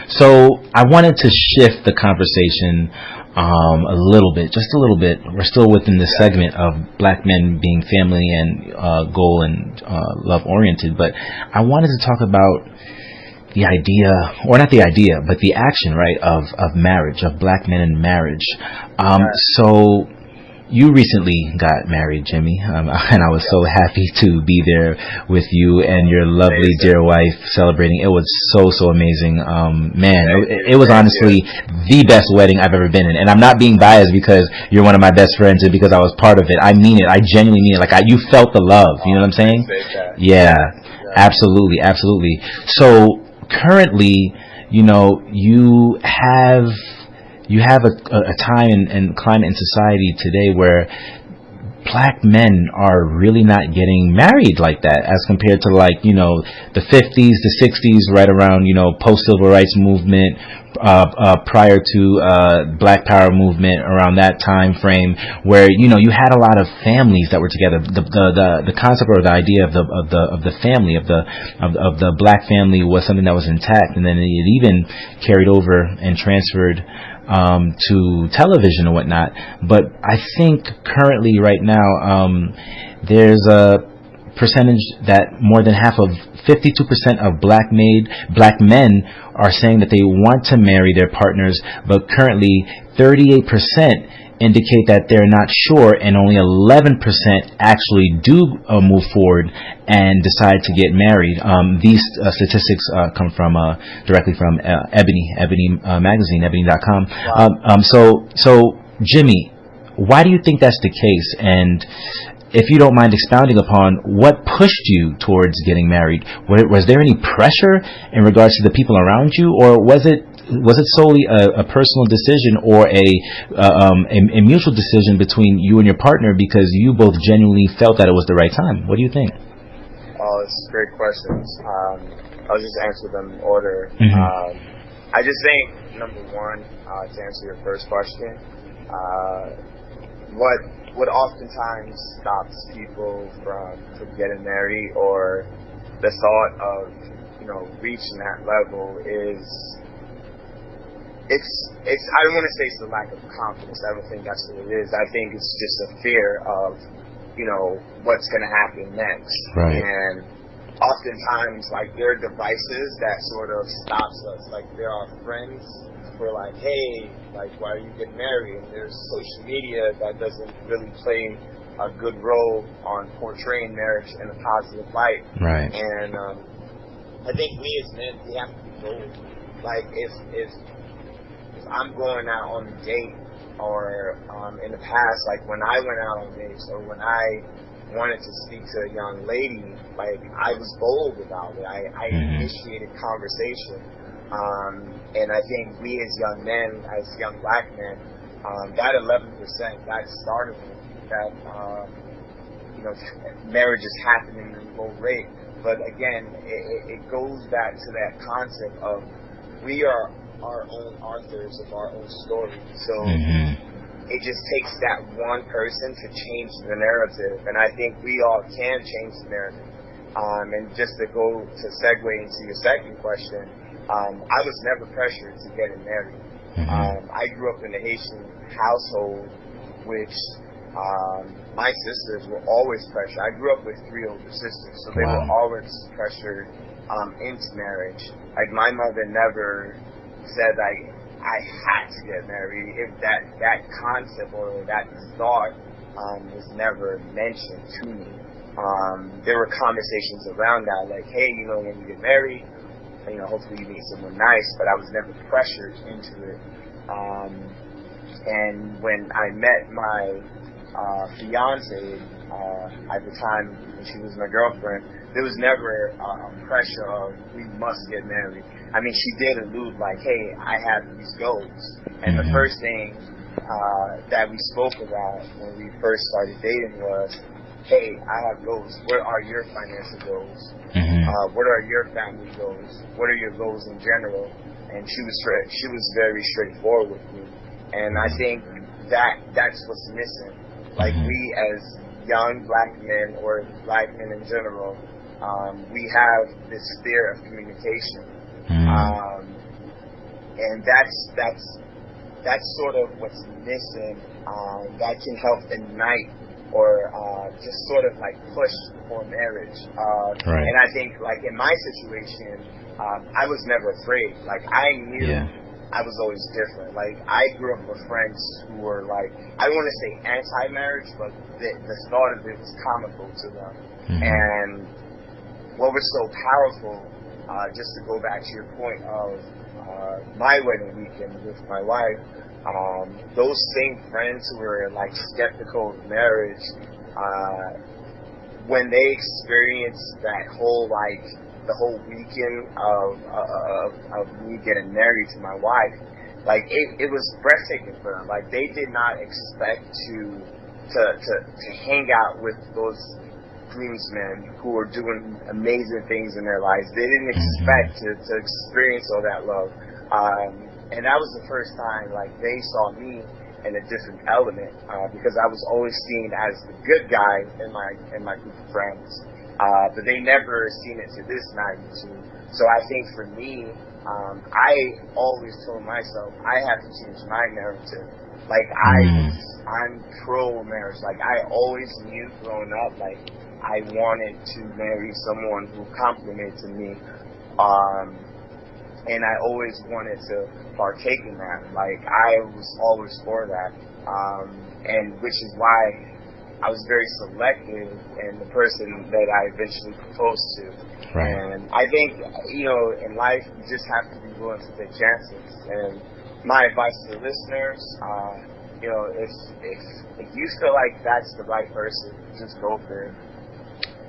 B: So I wanted to shift the conversation a little bit. We're still within the segment of black men being family and goal and love oriented, but I wanted to talk about the idea, or not the idea, but the action, right, of marriage, of black men in marriage. So you recently got married, Jimmy, and I was so happy to be there with you and your lovely dear wife celebrating. It was so amazing. Man, it was honestly the best wedding I've ever been in. And I'm not being biased because you're one of my best friends and because I was part of it. I mean it. I genuinely mean it. Like, you felt the love. You know what I'm saying? Yeah, absolutely. So currently, you have a time and climate in society today where black men are really not getting married like that, as compared to, like, the 50s, the 60s, right around, post-civil rights movement, prior to Black Power movement, around that time frame, where you had a lot of families that were together. The concept or the idea of the family of the black family was something that was intact, and then it even carried over and transferred to television and whatnot. But I think currently, right now, there's a percentage that more than half of 52% of black men are saying that they want to marry their partners, but currently 38% indicate that they're not sure, and only 11% actually do move forward and decide to get married. These statistics come from directly from Ebony magazine, ebony.com. Wow. So Jimmy, why do you think that's the case? And if you don't mind expounding upon what pushed you towards getting married, was there any pressure in regards to the people around you, or was it solely a personal decision, or a mutual decision between you and your partner, because you both genuinely felt that it was the right time? What do you think?
C: Oh, it's great questions. I'll just answer them in order. I just think, number one, to answer your first question, what oftentimes stops people from getting married, or the thought of reaching that level, is it's I don't want to say it's the lack of confidence. I don't think that's what it is. I think it's just a fear of what's going to happen next.
B: Right.
C: And oftentimes, like, there are devices that sort of stops us. Like, there are friends who are like, hey, like, why are you getting married? And there's social media that doesn't really play a good role on portraying marriage in a positive light.
B: Right.
C: And I think we as men, we have to be bold. Like, if I'm going out on a date, or in the past, like when I went out on dates, or when I wanted to speak to a young lady, like, I was bold about it. I initiated conversation. And I think we as young men, as young black men, that 11%, that started that, marriages happening at a low rate. But again, it goes back to that concept of we are our own authors of our own story. So it just takes that one person to change the narrative, and I think we all can change the narrative. And just to go to segue into your second question, I was never pressured to get married. I grew up in a Haitian household, which my sisters were always pressured. I grew up with 3 older sisters, so they were always pressured into marriage. Like, my mother never said I had to get married. If that concept or that thought was never mentioned to me. There were conversations around that, like, hey, when you get married, hopefully you meet someone nice, but I was never pressured into it. And when I met my fiance at the time when she was my girlfriend, there was never a pressure of we must get married. I mean, she did allude like, hey, I have these goals. And the first thing that we spoke about when we first started dating was, hey, I have goals. What are your financial goals? What are your family goals? What are your goals in general? And she was very straightforward with me. And I think that's what's missing. Like, we as young black men, or black men in general, we have this fear of communication. And that's sort of what's missing. That can help ignite or just sort of like push for marriage. And I think, like, in my situation, I was never afraid. Like, I knew I was always different. Like, I grew up with friends who were like, I don't want to say anti-marriage, but the thought of it was comical to them. And what was so powerful, just to go back to your point of my wedding weekend with my wife, those same friends who were like skeptical of marriage, when they experienced that whole the whole weekend of me getting married to my wife, like it was breathtaking for them. Like, they did not expect to hang out with those groomsmen who were doing amazing things in their lives. They didn't expect to experience all that love. And that was the first time, like, they saw me in a different element, because I was always seen as the good guy in my group of friends. But they never seen it to this magnitude. So I think for me, I always told myself I have to change my narrative. Like, I'm pro marriage. Like, I always knew growing up, like, I wanted to marry someone who complimented me. And I always wanted to partake in that. Like, I was always for that. And which is why I was very selective in the person that I eventually proposed to. And I think, in life, you just have to be willing to take chances. And my advice to the listeners, if you feel like that's the right person, just go for it.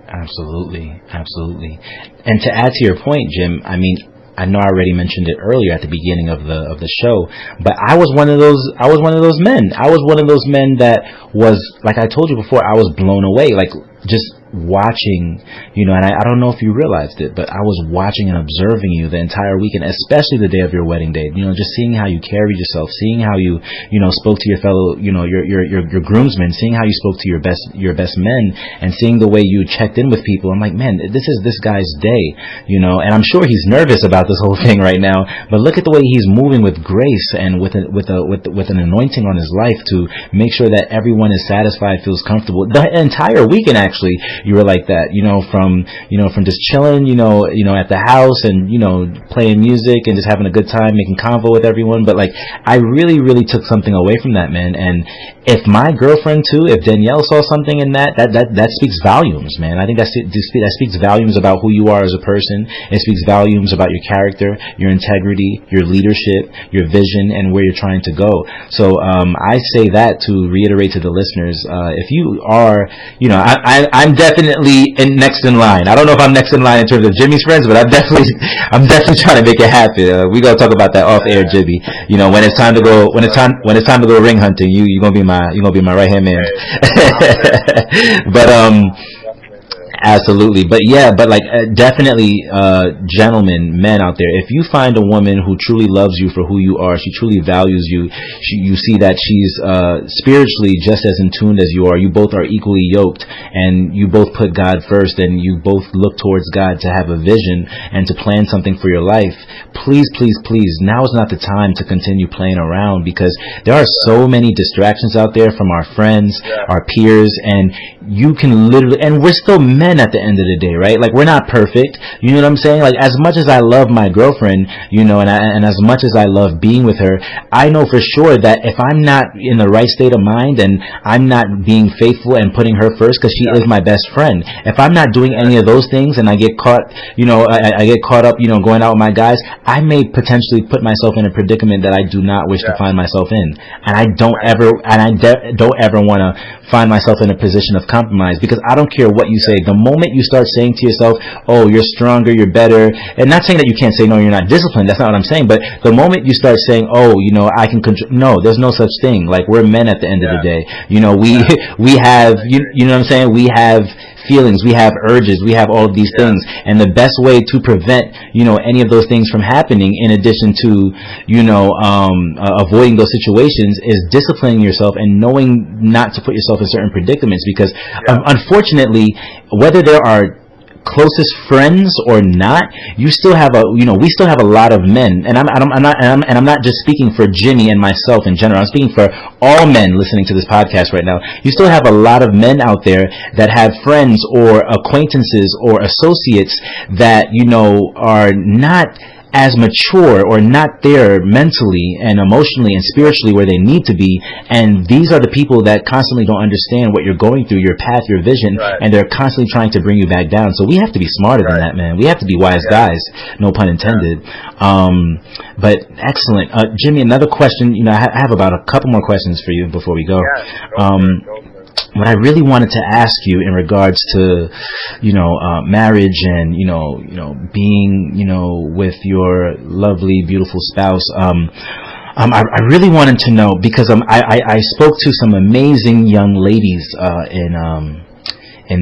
B: Absolutely. And to add to your point, Jim, I mean, I know I already mentioned it earlier at the beginning of the show, but I was one of those men. I was one of those men that was, like I told you before, I was blown away, like, just watching, and I don't know if you realized it, but I was watching and observing you the entire weekend, especially the day of your wedding day, just seeing how you carried yourself, seeing how you, spoke to your fellow, your groomsmen, seeing how you spoke to your best men, and seeing the way you checked in with people. I'm like, man, this is this guy's day, and I'm sure he's nervous about this whole thing right now, but look at the way he's moving with grace and with an anointing on his life to make sure that everyone is satisfied, feels comfortable. The entire weekend, actually, you were like that, from just chilling, at the house and, playing music and just having a good time, making convo with everyone. But like, I really, really took something away from that, man. And if my girlfriend too, if Danielle saw something in that speaks volumes, man. I think that speaks volumes about who you are as a person. It speaks volumes about your character, your integrity, your leadership, your vision, and where you're trying to go. So, I say that to reiterate to the listeners, if you are, I I'm definitely next in line. I don't know if I'm next in line in terms of Jimmy's friends, but I'm definitely trying to make it happen. We gonna talk about that off air, Jimmy. You know, when it's time to go ring hunting, you're gonna be my right hand man. But absolutely. But yeah, but like definitely gentlemen, men out there, if you find a woman who truly loves you for who you are, she truly values you, you see that she's spiritually just as in tune as you are, you both are equally yoked, and you both put God first, and you both look towards God to have a vision and to plan something for your life, please, now is not the time to continue playing around, because there are so many distractions out there from our friends, our peers, and you can literally, and we're still men at the end of the day, right? Like, we're not perfect, you know what I'm saying? Like, as much as I love my girlfriend, you know, and as much as I love being with her, I know for sure that if I'm not in the right state of mind and I'm not being faithful and putting her first, because she is my best friend, if I'm not doing any of those things and I get caught, you know, I get caught up, you know, going out with my guys, I may potentially put myself in a predicament that I do not wish to find myself in, and I don't ever want to find myself in a position of compromise, because I don't care what you say. The moment you start saying to yourself, oh, you're stronger, you're better, and not saying that you can't say no, you're not disciplined, that's not what I'm saying, but the moment you start saying, oh, you know, I can control, no, there's no such thing. Like, we're men at the end of the day, you know, we have, you know what I'm saying, we have feelings, we have urges, we have all of these things, and the best way to prevent, you know, any of those things from happening, in addition to, you know, avoiding those situations, is disciplining yourself and knowing not to put yourself in certain predicaments, because unfortunately, whether there are closest friends or not, we still have a lot of men, and I'm not just speaking for Jimmy and myself in general, I'm speaking for all men listening to this podcast right now. You still have a lot of men out there that have friends or acquaintances or associates that, you know, are not as mature or not there mentally and emotionally and spiritually where they need to be, and these are the people that constantly don't understand what you're going through, your path, your vision, and they're constantly trying to bring you back down. So we have to be smarter than that, man. We have to be wise guys, no pun intended. But excellent. Jimmy, another question, you know, I have about a couple more questions for you before we go. What I really wanted to ask you in regards to, you know, marriage and, you know, being, you know, with your lovely, beautiful spouse, I really wanted to know, because I spoke to some amazing young ladies in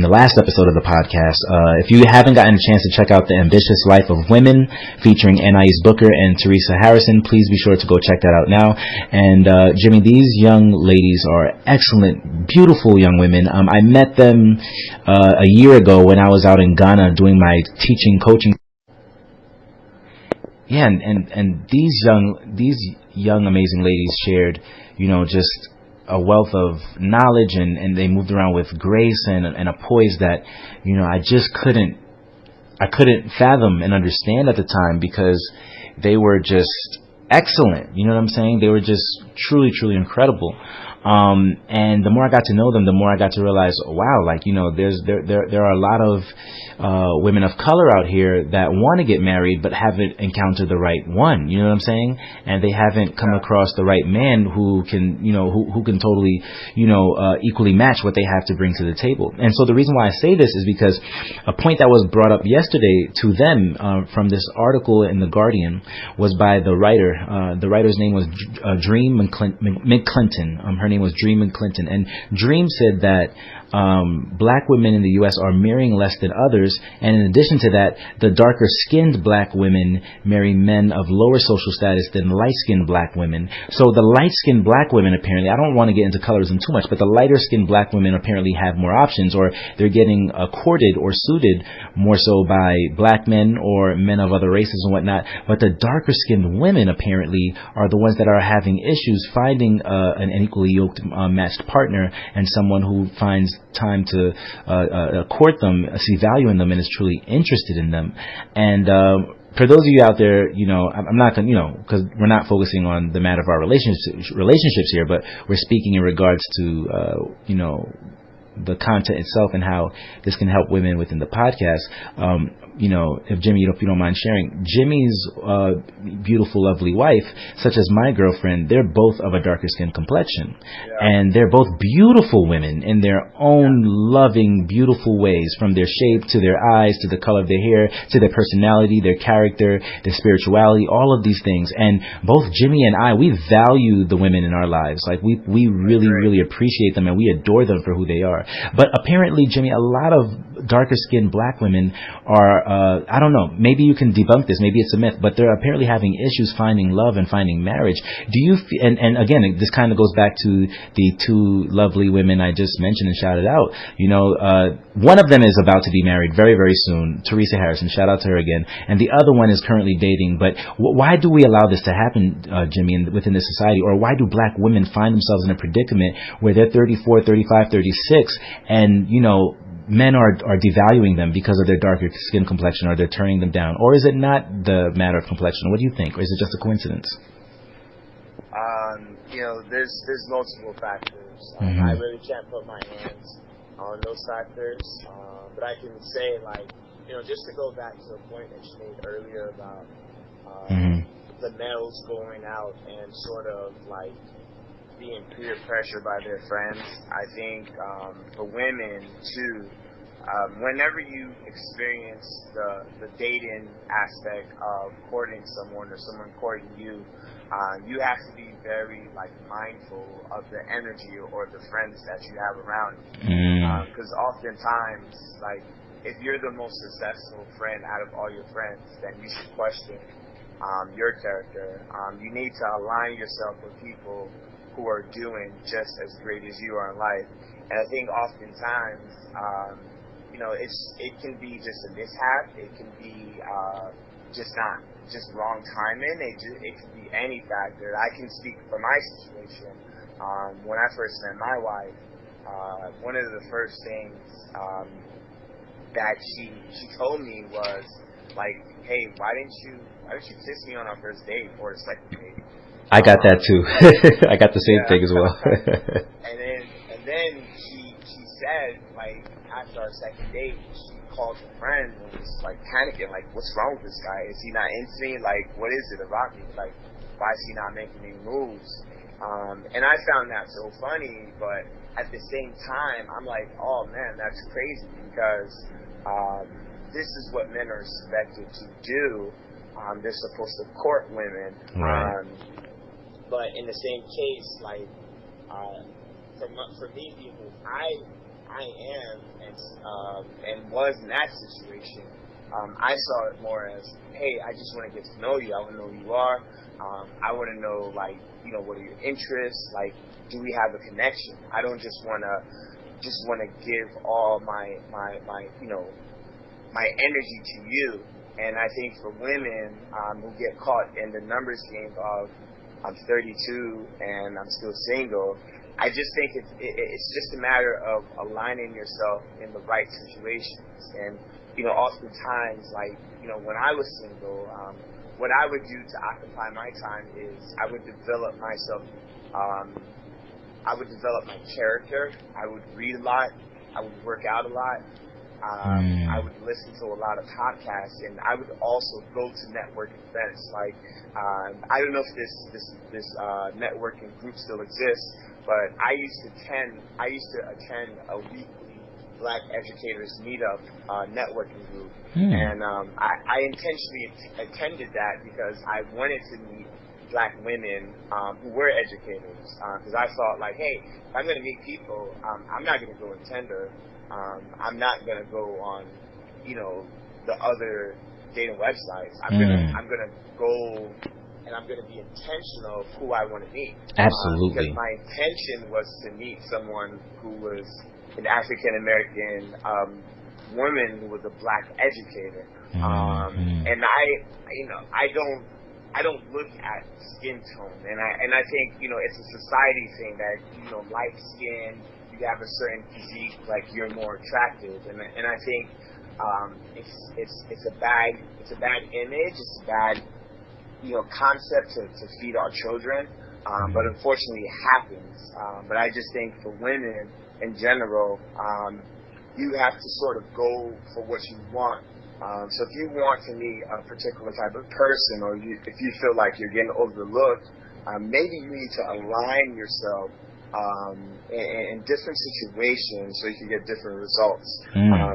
B: the last episode of the podcast. If you haven't gotten a chance to check out The Ambitious Life of Women featuring Anais Booker and Teresa Harrison, please be sure to go check that out now. And Jimmy, these young ladies are excellent, beautiful young women. I met them a year ago when I was out in Ghana doing my coaching. Yeah, and these young amazing ladies shared, you know, just a wealth of knowledge, and they moved around with grace and a poise that, you know, I couldn't fathom and understand at the time, because they were just excellent. You know what I'm saying? They were just truly, truly incredible. And the more I got to know them, the more I got to realize, wow, like, you know, there are a lot of women of color out here that want to get married but haven't encountered the right one, you know what I'm saying? And they haven't come across the right man who can, you know, who can totally, you know, equally match what they have to bring to the table. And so the reason why I say this is because a point that was brought up yesterday to them from this article in The Guardian was by the writer. The writer's name was Dream McClinton. Her name was Dream McClinton. And Dream said that black women in the U.S. are marrying less than others, and in addition to that, the darker-skinned black women marry men of lower social status than light-skinned black women. So the light-skinned black women, apparently, I don't want to get into colorism too much, but the lighter-skinned black women apparently have more options, or they're getting courted or suited more so by black men or men of other races and whatnot. But the darker-skinned women apparently are the ones that are having issues finding an equally yoked matched partner, and someone who finds time to court them, see value in them, and is truly interested in them. And for those of you out there, you know, I'm not going to, you know, because we're not focusing on the matter of our relationships here, but we're speaking in regards to, you know, the content itself and how this can help women within the podcast. if Jimmy, if you don't mind sharing, Jimmy's beautiful, lovely wife, such as my girlfriend, they're both of a darker skin complexion. And they're both beautiful women in their own loving, beautiful ways, from their shape to their eyes, to the color of their hair, to their personality, their character, their spirituality, all of these things. And both Jimmy and I, we value the women in our lives. Like, we really, really appreciate them, and we adore them for who they are. But apparently, Jimmy, a lot of darker skinned black women are, I don't know, maybe you can debunk this, maybe it's a myth, but they're apparently having issues finding love and finding marriage. Do you, and again, this kind of goes back to the two lovely women I just mentioned and shouted out. One of them is about to be married very, very soon, Teresa Harrison, shout out to her again, and the other one is currently dating. But why do we allow this to happen, Jimmy, within the society? Or why do black women find themselves in a predicament where they're 34, 35, 36, and, men are devaluing them because of their darker skin complexion, or they're turning them down? Or is it not the matter of complexion? What do you think? Or is it just a coincidence?
C: There's multiple factors. I really can't put my hands on those factors, but I can say, just to go back to the point that you made earlier about the males going out and sort of being peer pressured by their friends. I think for women too, whenever you experience the dating aspect of courting someone or someone courting you, you have to be very mindful of the energy or the friends that you have around you. Because oftentimes, if you're the most successful friend out of all your friends, then you should question your character. You need to align yourself with people who are doing just as great as you are in life. And I think oftentimes, it can be just a mishap. It can be just wrong timing. It can be any factor. I can speak for my situation. When I first met my wife, one of the first things that she told me was hey, why didn't you kiss me on our first date or the second date?
B: I got that too. I got the same thing as well.
C: and then she said, after our second date, she called her friend and was panicking, what's wrong with this guy? Is he not into me? What is it about me? Why is he not making any moves? And I found that so funny, but at the same time, I'm oh man, that's crazy, because this is what men are expected to do. They're supposed to court women.
B: Right.
C: But in the same case, for me, people, I am and was in that situation. I saw it more as, hey, I just want to get to know you. I want to know who you are. I want to know, what are your interests? Do we have a connection? I don't just want to give all my energy to you. And I think for women who get caught in the numbers game of I'm 32 and I'm still single, I just think it's just a matter of aligning yourself in the right situations. And oftentimes, when I was single, what I would do to occupy my time is I would develop myself. I would develop my character. I would read a lot. I would work out a lot. I would listen to a lot of podcasts, and I would also go to networking events. I don't know if this networking group still exists, but I used to attend a weekly Black Educators Meetup networking group, and I intentionally attended that because I wanted to meet Black women who were educators, because I thought hey, if I'm going to meet people, I'm not going to go on Tinder. I'm not gonna go on, the other dating websites. I'm gonna go and I'm gonna be intentional of who I want to meet.
B: Absolutely.
C: Because my intention was to meet someone who was an African American woman who was a Black educator. And I don't look at skin tone, and I think it's a society thing that light skin, you have a certain physique, you're more attractive, and I think it's a bad image, it's a bad concept to feed our children, but unfortunately it happens. But I just think for women in general, you have to sort of go for what you want So if you want to meet a particular type of person, or if you feel like you're getting overlooked, maybe you need to align yourself in different situations so you can get different results.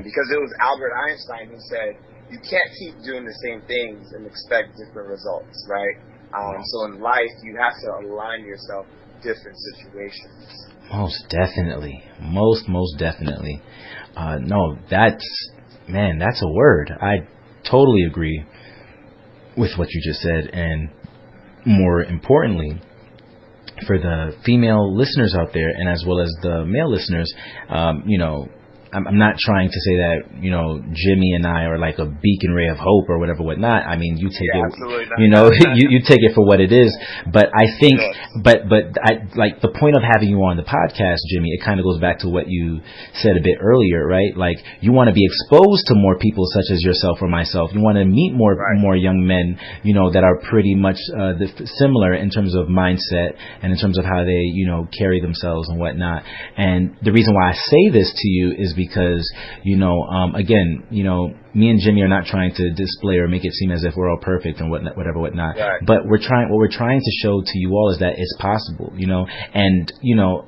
C: Because it was Albert Einstein who said, you can't keep doing the same things and expect different results, right? So in life, you have to align yourself with different situations.
B: Most definitely. Most definitely. No, that's a word. I totally agree with what you just said. And more importantly, for the female listeners out there, and as well as the male listeners, I'm not trying to say that, Jimmy and I are like a beacon ray of hope or whatnot. I mean, you take you take it for what it is. But I think, but I like the point of having you on the podcast, Jimmy. It kind of goes back to what you said a bit earlier, right? Like, you want to be exposed to more people such as yourself or myself. You want to meet more young men, that are pretty much similar in terms of mindset and in terms of how they, carry themselves and whatnot. And the reason why I say this to you is because, again, me and Jimmy are not trying to display or make it seem as if we're all perfect and whatnot. Right. But what we're trying to show to you all is that it's possible, and,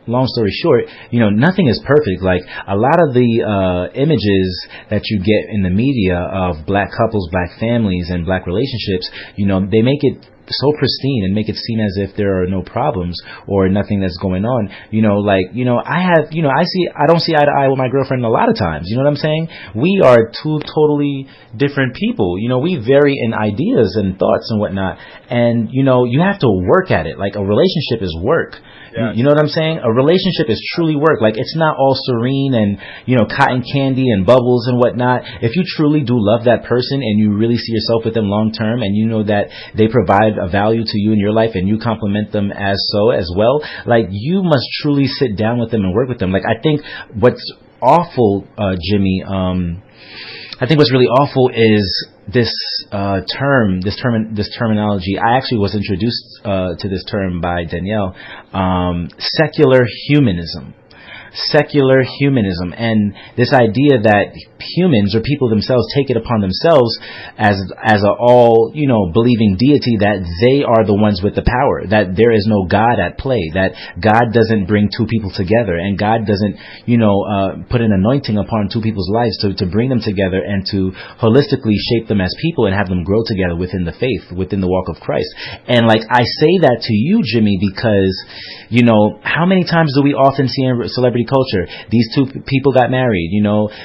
B: long story short, nothing is perfect. Like, a lot of the images that you get in the media of black couples, black families, and black relationships, they make it so pristine and make it seem as if there are no problems or nothing that's going on. I don't see eye to eye with my girlfriend a lot of times. You know what I'm saying? We are two totally different people. We vary in ideas and thoughts and whatnot. And, you have to work at it. Like, a relationship is work. Yeah. You know what I'm saying? A relationship is truly work. Like, it's not all serene and, cotton candy and bubbles and whatnot. If you truly do love that person and you really see yourself with them long term, and you know that they provide a value to you in your life and you compliment them as well, like, you must truly sit down with them and work with them. Like, I think what's awful, Jimmy, I think what's really awful is this terminology. I actually was introduced to this term by Danielle, secular humanism. And this idea that humans or people themselves take it upon themselves as a all believing deity, that they are the ones with the power, that there is no God at play, that God doesn't bring two people together, and God doesn't put an anointing upon two people's lives to bring them together and to holistically shape them as people and have them grow together within the faith, within the walk of Christ. And like, I say that to you, Jimmy, because how many times do we often see in celebrity culture, these two people got married,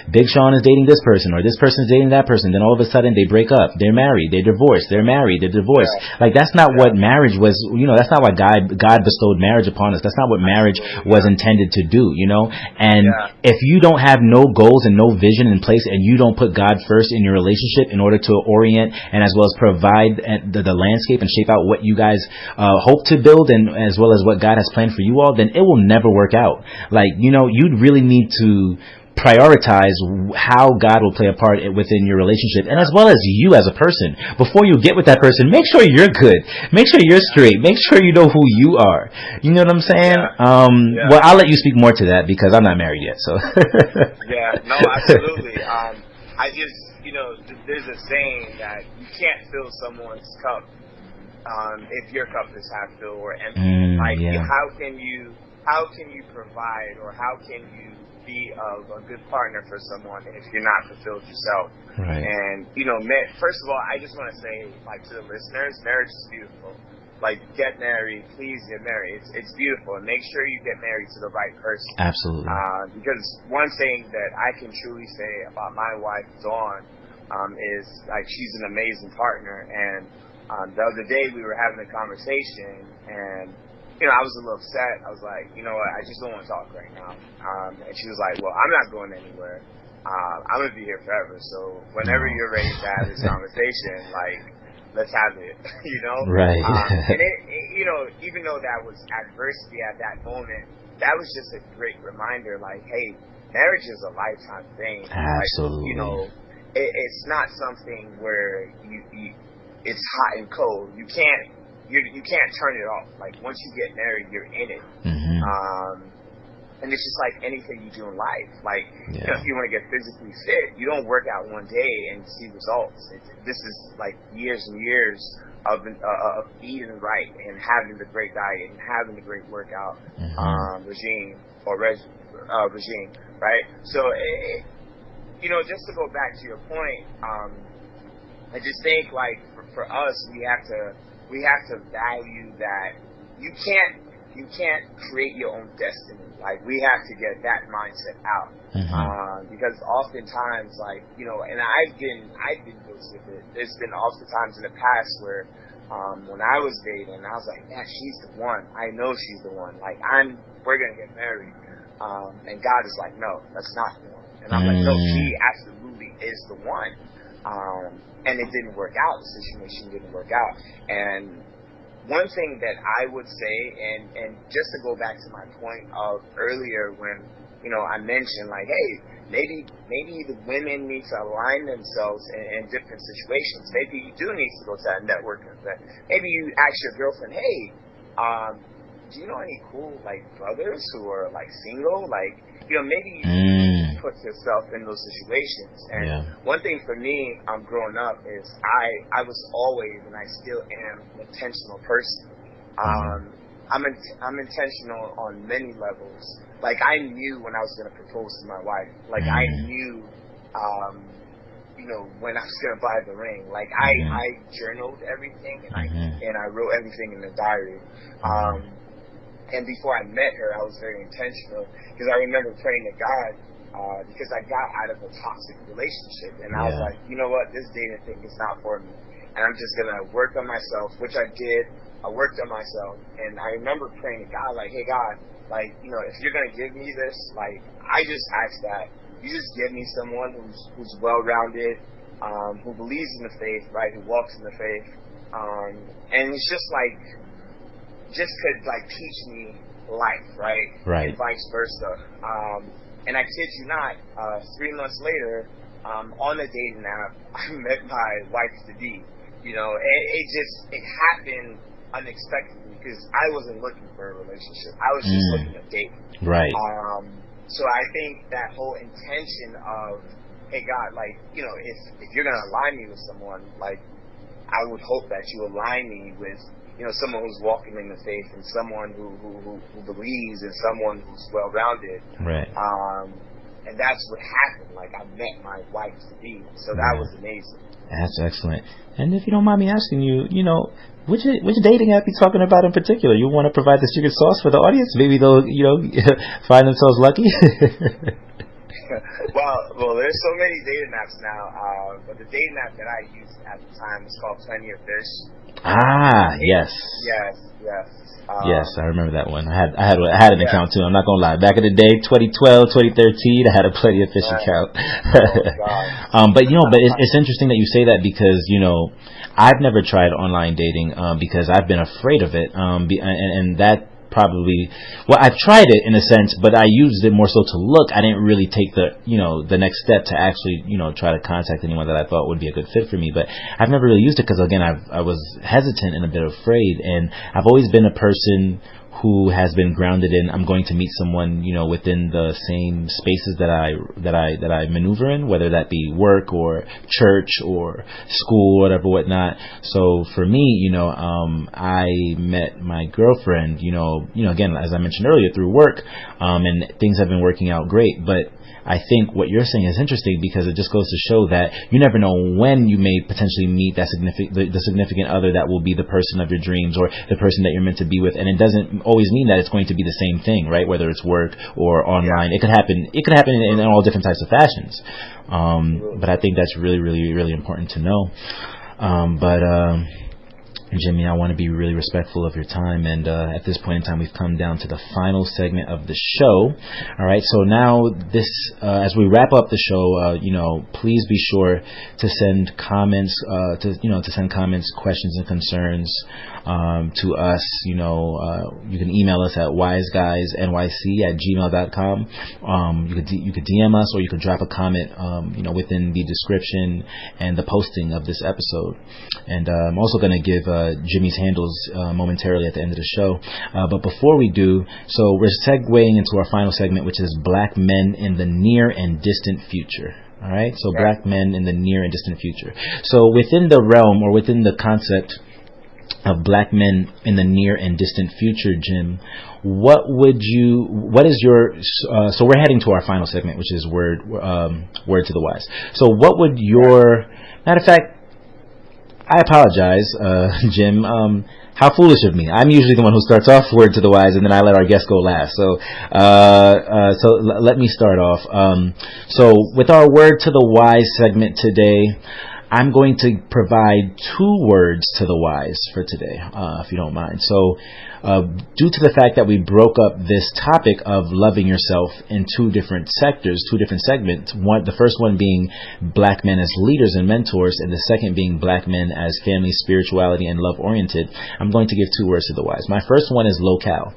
B: Big Sean is dating this person, or this person is dating that person, then all of a sudden they break up, they're married, they're divorced, they're married, they're divorced. Yeah. Like, that's not what marriage was, that's not what God bestowed marriage upon us. That's not what marriage was intended to do, and if you don't have no goals and no vision in place, and you don't put God first in your relationship in order to orient and as well as provide the landscape and shape out what you guys hope to build, and as well as what God has planned for you all, then it will never work out. Like, you'd really need to prioritize how God will play a part within your relationship, and as well as you as a person. Before you get with that person, make sure you're good. Make sure you're straight. Make sure you know who you are. You know what I'm saying? Well, I'll let you speak more to that because I'm not married yet. So.
C: No, absolutely. I just, there's a saying that you can't fill someone's cup if your cup is half full or empty. How can you provide, or how can you be a good partner for someone if you're not fulfilled yourself?
B: Right.
C: And first of all, I just want to say, like, to the listeners, marriage is beautiful. Like, get married, please get married. It's beautiful, and make sure you get married to the right person.
B: Absolutely.
C: Because one thing that I can truly say about my wife, Dawn, is, like, she's an amazing partner. And the other day we were having a conversation, and I was a little upset. I was like, you know what, I just don't want to talk right now. And she was like, well, I'm not going anywhere. I'm going to be here forever. So whenever you're ready to have this conversation, like, let's have it,
B: Right.
C: And even though that was adversity at that moment, that was just a great reminder, like, hey, marriage is a lifetime thing.
B: Absolutely.
C: Like, it's not something where you it's hot and cold. You can't turn it off. Like, once you get married, you're in it.
B: Mm-hmm.
C: And it's just like anything you do in life. Like, you know, if you want to get physically fit, you don't work out one day and see results. This is like years and years of eating right and having the great diet and having the great workout regime, right? So, you know, just to go back to your point, I just think like for us, we have to value that you can't create your own destiny. Like, we have to get that mindset out, because oftentimes, like, you know, and I've been guilty of it. There's been oftentimes in the past where, when I was dating, I was like, man, she's the one. I know she's the one. Like, we're gonna get married, and God is like, no, that's not the one. And I'm like, no, she absolutely is the one. And it didn't work out. The situation didn't work out, and one thing that I would say, and just to go back to my point of earlier when, you know, I mentioned like, hey, maybe the women need to align themselves in different situations. Maybe you do need to go to a networking event. Maybe you ask your girlfriend, hey, do you know any cool like brothers who are like single? Like, you know, maybe you put yourself in those situations. And one thing for me, growing up is I was always, and I still am, an intentional person. I'm intentional on many levels. Like, I knew when I was going to propose to my wife. Like, I knew, you know, when I was going to buy the ring. Like, I journaled everything, and I wrote everything in the diary. And before I met her, I was very intentional, because I remember praying to God, because I got out of a toxic relationship, and I was like, you know what, this dating thing is not for me, and I'm just gonna work on myself, which I did. I worked on myself, and I remember praying to God, like, hey God, like, you know, if you're gonna give me this, like, I just ask that you just give me someone who's well-rounded, who believes in the faith, right, who walks in the faith, and it's just like, just could like teach me life, right? Right. And vice versa. And I kid you not, 3 months later, on a dating app, I met my wife to be. You know, it happened unexpectedly, because I wasn't looking for a relationship. I was just looking to date. Right. So I think that whole intention of, hey God, like, you know, if you're gonna align me with someone, like, I would hope that you align me with, you know, someone who's walking in the faith, and someone who believes, and someone who's well-rounded. Right. And that's what happened. Like, I met my wife to be. So that was amazing.
B: That's excellent. And if you don't mind me asking you, you know, which dating app are you talking about in particular? You want to provide the secret sauce for the audience? Maybe they'll, you know, find themselves lucky?
C: Well, there's so many dating apps now, but the dating app that I used at the time was called Plenty of Fish.
B: Yes. Yes, I remember that one. I had an account too. I'm not gonna lie. Back in the day, 2012, 2013, I had a Plenty of Fish account. But you know, it's interesting that you say that, because, you know, I've never tried online dating because I've been afraid of it. And that probably, well, I've tried it in a sense, but I used it more so to look. I didn't really take the next step to actually, you know, try to contact anyone that I thought would be a good fit for me. But I've never really used it because, again, I was hesitant and a bit afraid. And I've always been a person who has been grounded in, I'm going to meet someone, you know, within the same spaces that I maneuver in, whether that be work or church or school, whatever, whatnot. So for me, you know, I met my girlfriend, you know, again, as I mentioned earlier, through work, and things have been working out great. But I think what you're saying is interesting, because it just goes to show that you never know when you may potentially meet that the significant other that will be the person of your dreams, or the person that you're meant to be with. And it doesn't always mean that it's going to be the same thing, right? Whether it's work or online, it could happen in all different types of fashions. But I think that's really, really, really important to know. Jimmy, I want to be really respectful of your time, and at this point in time, we've come down to the final segment of the show. All right, so now as we wrap up the show, you know, please be sure to send comments, questions, and concerns to us. You know, you can email us at wiseguysnyc@gmail.com. You could DM us, or you could drop a comment, within the description and the posting of this episode. And I'm also going to give Jimmy's handles momentarily at the end of the show. But before we do, so we're segueing into our final segment, which is Black Men in the Near and Distant Future. All right, so Black men in the near and distant future. So within the realm, or within the concept of Black men in the near and distant future, Jim, what is your, so we're heading to our final segment, which is word to the wise. So what would your, matter of fact, I apologize, Jim, how foolish of me. I'm usually the one who starts off word to the wise, and then I let our guest go last. So let me start off. So with our word to the wise segment today, I'm going to provide 2 words to the wise for today, if you don't mind. So due to the fact that we broke up this topic of loving yourself in 2 different sectors, 2 different segments, the first one being Black men as leaders and mentors, and the second being Black men as family, spirituality, and love-oriented, I'm going to give 2 words to the wise. My first one is locale.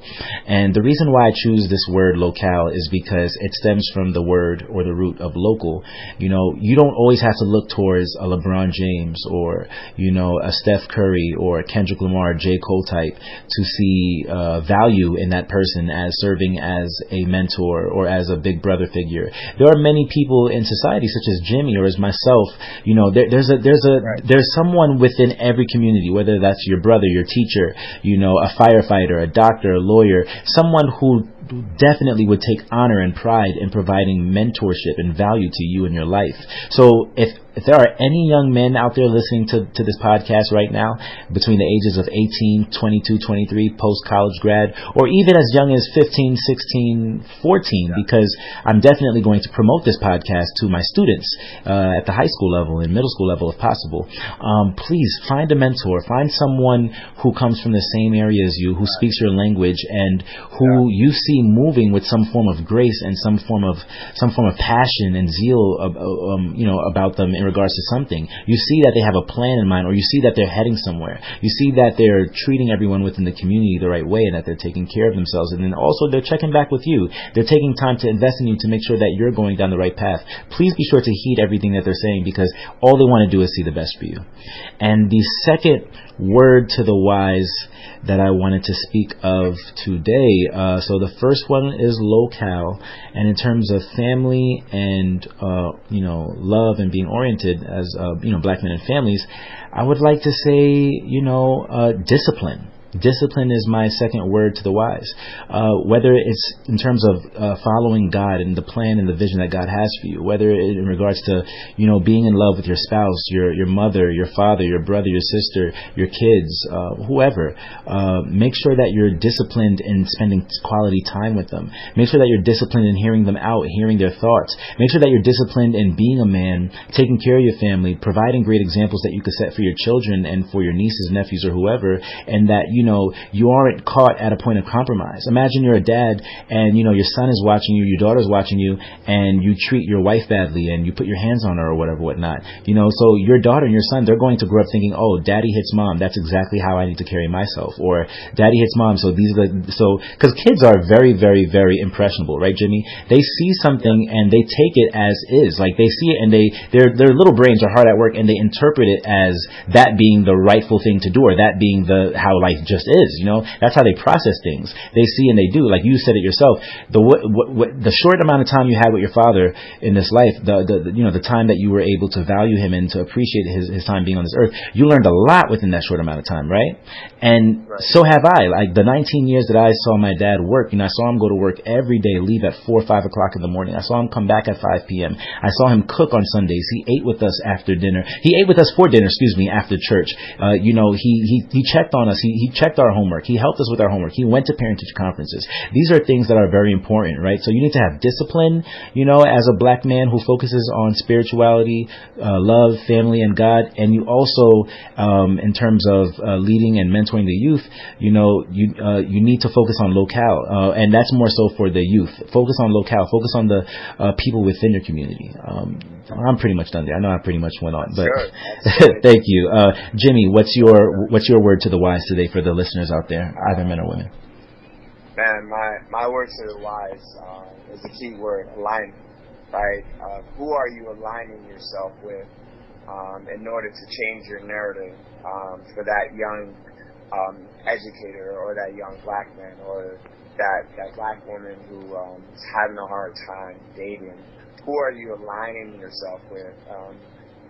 B: And the reason why I choose this word locale is because it stems from the word or the root of local. You know, you don't always have to look towards a LeBron James or, you know, a Steph Curry or a Kendrick Lamar, J. Cole type to see value in that person as serving as a mentor or as a big brother figure. There are many people in society, such as Jimmy or as myself. You know, there's someone within every community, whether that's your brother, your teacher, you know, a firefighter, a doctor, a lawyer, someone who definitely would take honor and pride in providing mentorship and value to you in your life. So if there are any young men out there listening to this podcast right now, between the ages of 18, 22, 23, post-college grad, or even as young as 15, 16, 14, because I'm definitely going to promote this podcast to my students at the high school level and middle school level if possible. Please find a mentor, find someone who comes from the same area as you, who speaks your language, and who you see moving with some form of grace and some form of passion and zeal, about them in regards to something. You see that they have a plan in mind, or you see that they're heading somewhere. You see that they're treating everyone within the community the right way, and that they're taking care of themselves. And then also they're checking back with you. They're taking time to invest in you to make sure that you're going down the right path. Please be sure to heed everything that they're saying, because all they want to do is see the best for you. And the second word to the wise that I wanted to speak of today. So the first one is locale, and in terms of family and love and being oriented as Black men and families, I would like to say discipline. Discipline is my second word to the wise. Whether it's in terms of following God and the plan and the vision that God has for you, whether in regards to being in love with your spouse, your mother, your father, your brother, your sister, your kids, whoever, make sure that you're disciplined in spending quality time with them. Make sure that you're disciplined in hearing them out, hearing their thoughts. Make sure that you're disciplined in being a man, taking care of your family, providing great examples that you could set for your children and for your nieces, nephews, or whoever, and that you aren't caught at a point of compromise. Imagine you're a dad and your son is watching you, your daughter's watching you, and you treat your wife badly and you put your hands on her or whatnot. So your daughter and your son, they're going to grow up thinking, oh, daddy hits mom, that's exactly how I need to carry myself. Or daddy hits mom, so because kids are very, very, very impressionable, right, Jimmy? They see something and they take it as is. Like, they see it and their little brains are hard at work, and they interpret it as that being the rightful thing to do, or that being how life just is. That's how they process things. They see and they do. Like you said it yourself, the short amount of time you had with your father in this life, the time that you were able to value him and to appreciate his time being on this earth, you learned a lot within that short amount of time, right? And so have I. Like, the 19 years that I saw my dad work, I saw him go to work every day, leave at 4 or 5 o'clock in the morning. I saw him come back at 5 p.m. I saw him cook on Sundays. He ate with us after dinner. He ate with us for dinner, after church. He checked on us. He checked our homework. He helped us with our homework. He went to parent-teacher conferences. These are things that are very important, right? So you need to have discipline, as a Black man who focuses on spirituality, love, family, and God. And you also, in terms of leading and mentoring the youth, you need to focus on locale, and that's more so for the youth. Focus on locale. Focus on the people within your community. I'm pretty much done there. I know I pretty much went on, but sure. Thank you, Jimmy. What's your word to the wise today for the listeners out there, either men or women?
C: Man, my word to the wise is the key word: alignment. Right? Who are you aligning yourself with? in order to change your narrative for that young educator or that young black man or that black woman who is having a hard time dating? Who are you aligning yourself with?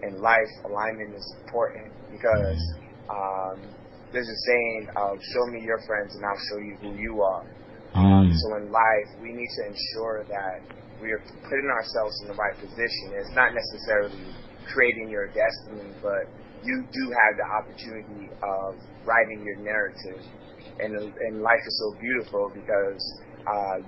C: In life, alignment is important because there's a saying of show me your friends and I'll show you who you are. So in life, we need to ensure that we are putting ourselves in the right position. It's not necessarily creating your destiny, but you do have the opportunity of writing your narrative. And life is so beautiful because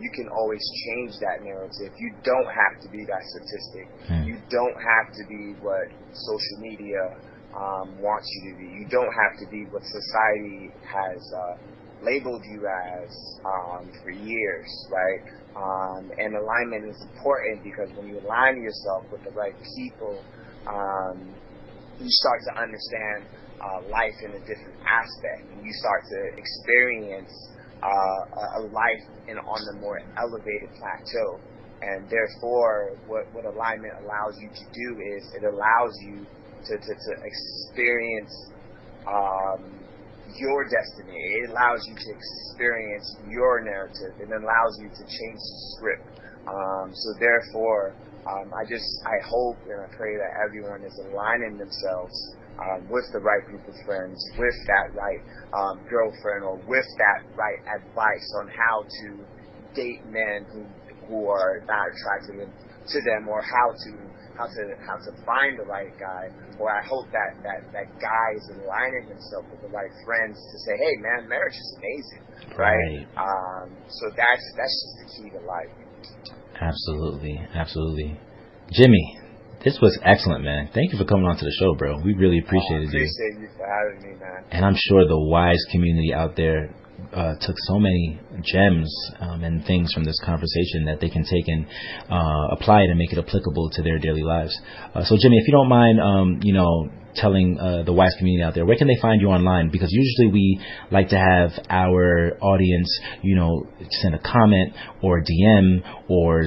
C: you can always change that narrative. You don't have to be that statistic. You don't have to be what social media wants you to be. You don't have to be what society has labeled you as for years, right? And alignment is important because when you align yourself with the right people, you start to understand life in a different aspect, and you start to experience a life on the more elevated plateau. And therefore, what alignment allows you to do is it allows you to experience your destiny. It allows you to experience your narrative. It allows you to change the script. So therefore, I hope and I pray that everyone is aligning themselves with the right group of friends, with that right girlfriend, or with that right advice on how to date men who are not attracted to them, or how to find the right guy. Or I hope that guy is aligning himself with the right friends to say, hey man, marriage is amazing, right? So that's just the key to life.
B: Absolutely. Jimmy, this was excellent, man. Thank you for coming on to the show, bro. We really appreciated you.
C: I appreciate you for having me, man.
B: And I'm sure the wise community out there took so many gems and things from this conversation that they can take and apply it and make it applicable to their daily lives. So, Jimmy, if you don't mind, telling the wise community out there, where can they find you online? Because usually we like to have our audience, send a comment or DM or,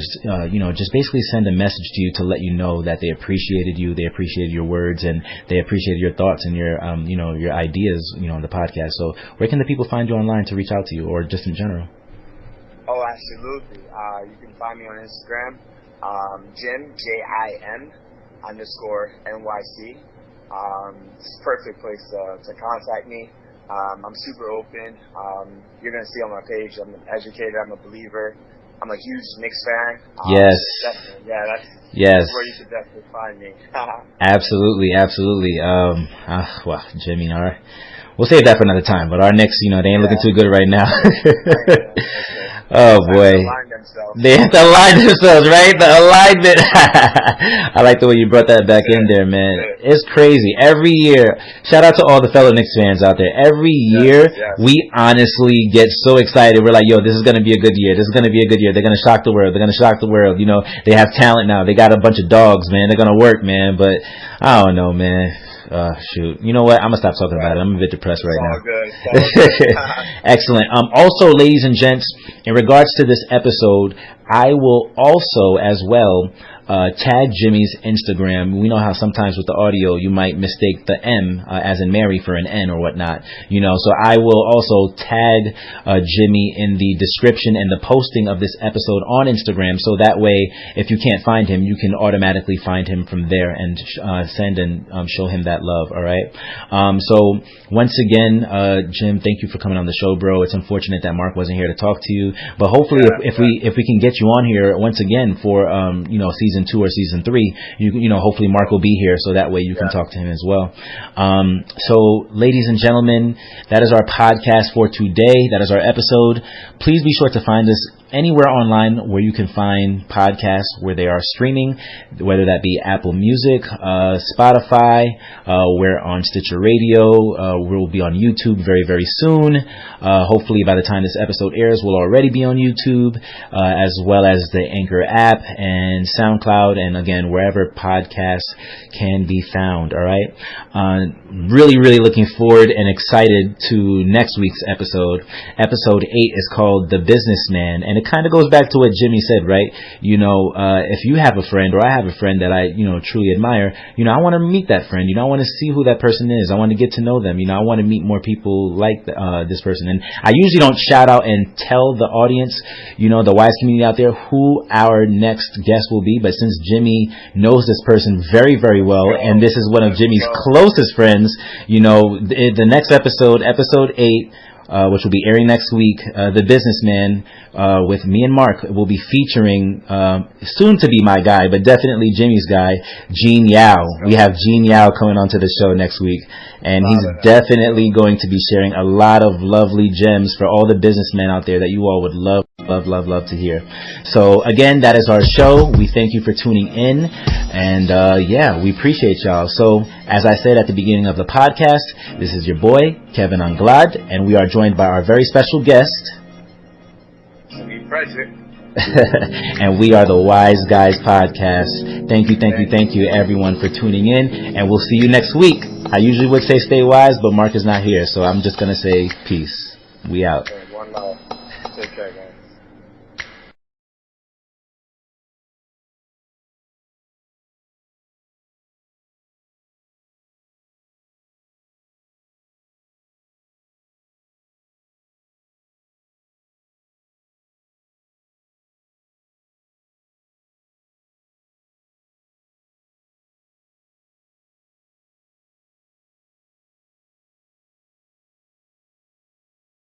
B: just basically send a message to you to let you know that they appreciated you, they appreciated your words, and they appreciated your thoughts and your, your ideas, on the podcast. So where can the people find you online to reach out to you, or just in general?
C: Oh, absolutely. You can find me on Instagram, Jim, JIM_NYC. It's a perfect place to contact me. I'm super open. You're going to see on my page, I'm an educator, I'm a believer. I'm a huge Knicks fan.
B: Yes.
C: Definitely, that's where you should definitely find me.
B: Absolutely. Well, Jimmy, all right. We'll save that for another time, but our Knicks, they ain't looking too good right now. Oh boy. They have to align themselves, right? The alignment. I like the way you brought that back in there, man. It's crazy. Every year, shout out to all the fellow Knicks fans out there. Every year, we honestly get so excited. We're like, yo, this is going to be a good year. This is going to be a good year. They're going to shock the world. They have talent now. They got a bunch of dogs, man. They're going to work, man. But I don't know, man. Shoot. You know what? I'm going to stop talking about it. I'm a bit depressed right now. Excellent. Also, ladies and gents, in regards to this episode, I will also as well tag Jimmy's Instagram. We know how sometimes with the audio you might mistake the M as in Mary for an N or whatnot. So I will also tag Jimmy in the description and the posting of this episode on Instagram, so that way if you can't find him, you can automatically find him from there and send and show him that love. All right. So once again, Jim, thank you for coming on the show, bro. It's unfortunate that Mark wasn't here to talk to you, but hopefully if we can get you on here once again for season 2 or season 3, hopefully Mark will be here, so that way you can talk to him as well. So ladies and gentlemen, that is our podcast for today. That is our episode. Please be sure to find us anywhere online where you can find podcasts where they are streaming, whether that be Apple Music, Spotify, we're on Stitcher Radio, we'll be on YouTube very, very soon. Hopefully by the time this episode airs, we'll already be on YouTube, as well as the Anchor app and SoundCloud, and again, wherever podcasts can be found. All right. Really, really looking forward and excited to next week's episode. Episode 8 is called The Businessman, and it it kind of goes back to what Jimmy said, right? You know, if you have a friend or I have a friend that I, you know, truly admire, you know, I want to meet that friend. You know, I want to see who that person is. I want to get to know them. You know, I want to meet more people like this person. And I usually don't shout out and tell the audience, you know, the wise community out there, who our next guest will be. But since Jimmy knows this person very, very well, and this is one of Jimmy's closest friends, you know, the next episode, episode 8, which will be airing next week, The Businessman, with me and Mark, will be featuring, soon to be my guy, but definitely Jimmy's guy, Gene Yao. We have Gene Yao coming onto the show next week, and he's definitely going to be sharing a lot of lovely gems for all the businessmen out there that you all would love to hear. So again, that is our show. We thank you for tuning in, and yeah, we appreciate y'all. So as I said at the beginning of the podcast, this is your boy Kevin Anglad, and we are joined by our very special guest,
C: Frederic.
B: And we are the Wise Guys Podcast. Thank you everyone for tuning in, and we'll see you next week. I usually would say stay wise, but Mark is not here, so I'm just gonna say peace. We out.
C: One love. Take care, guys.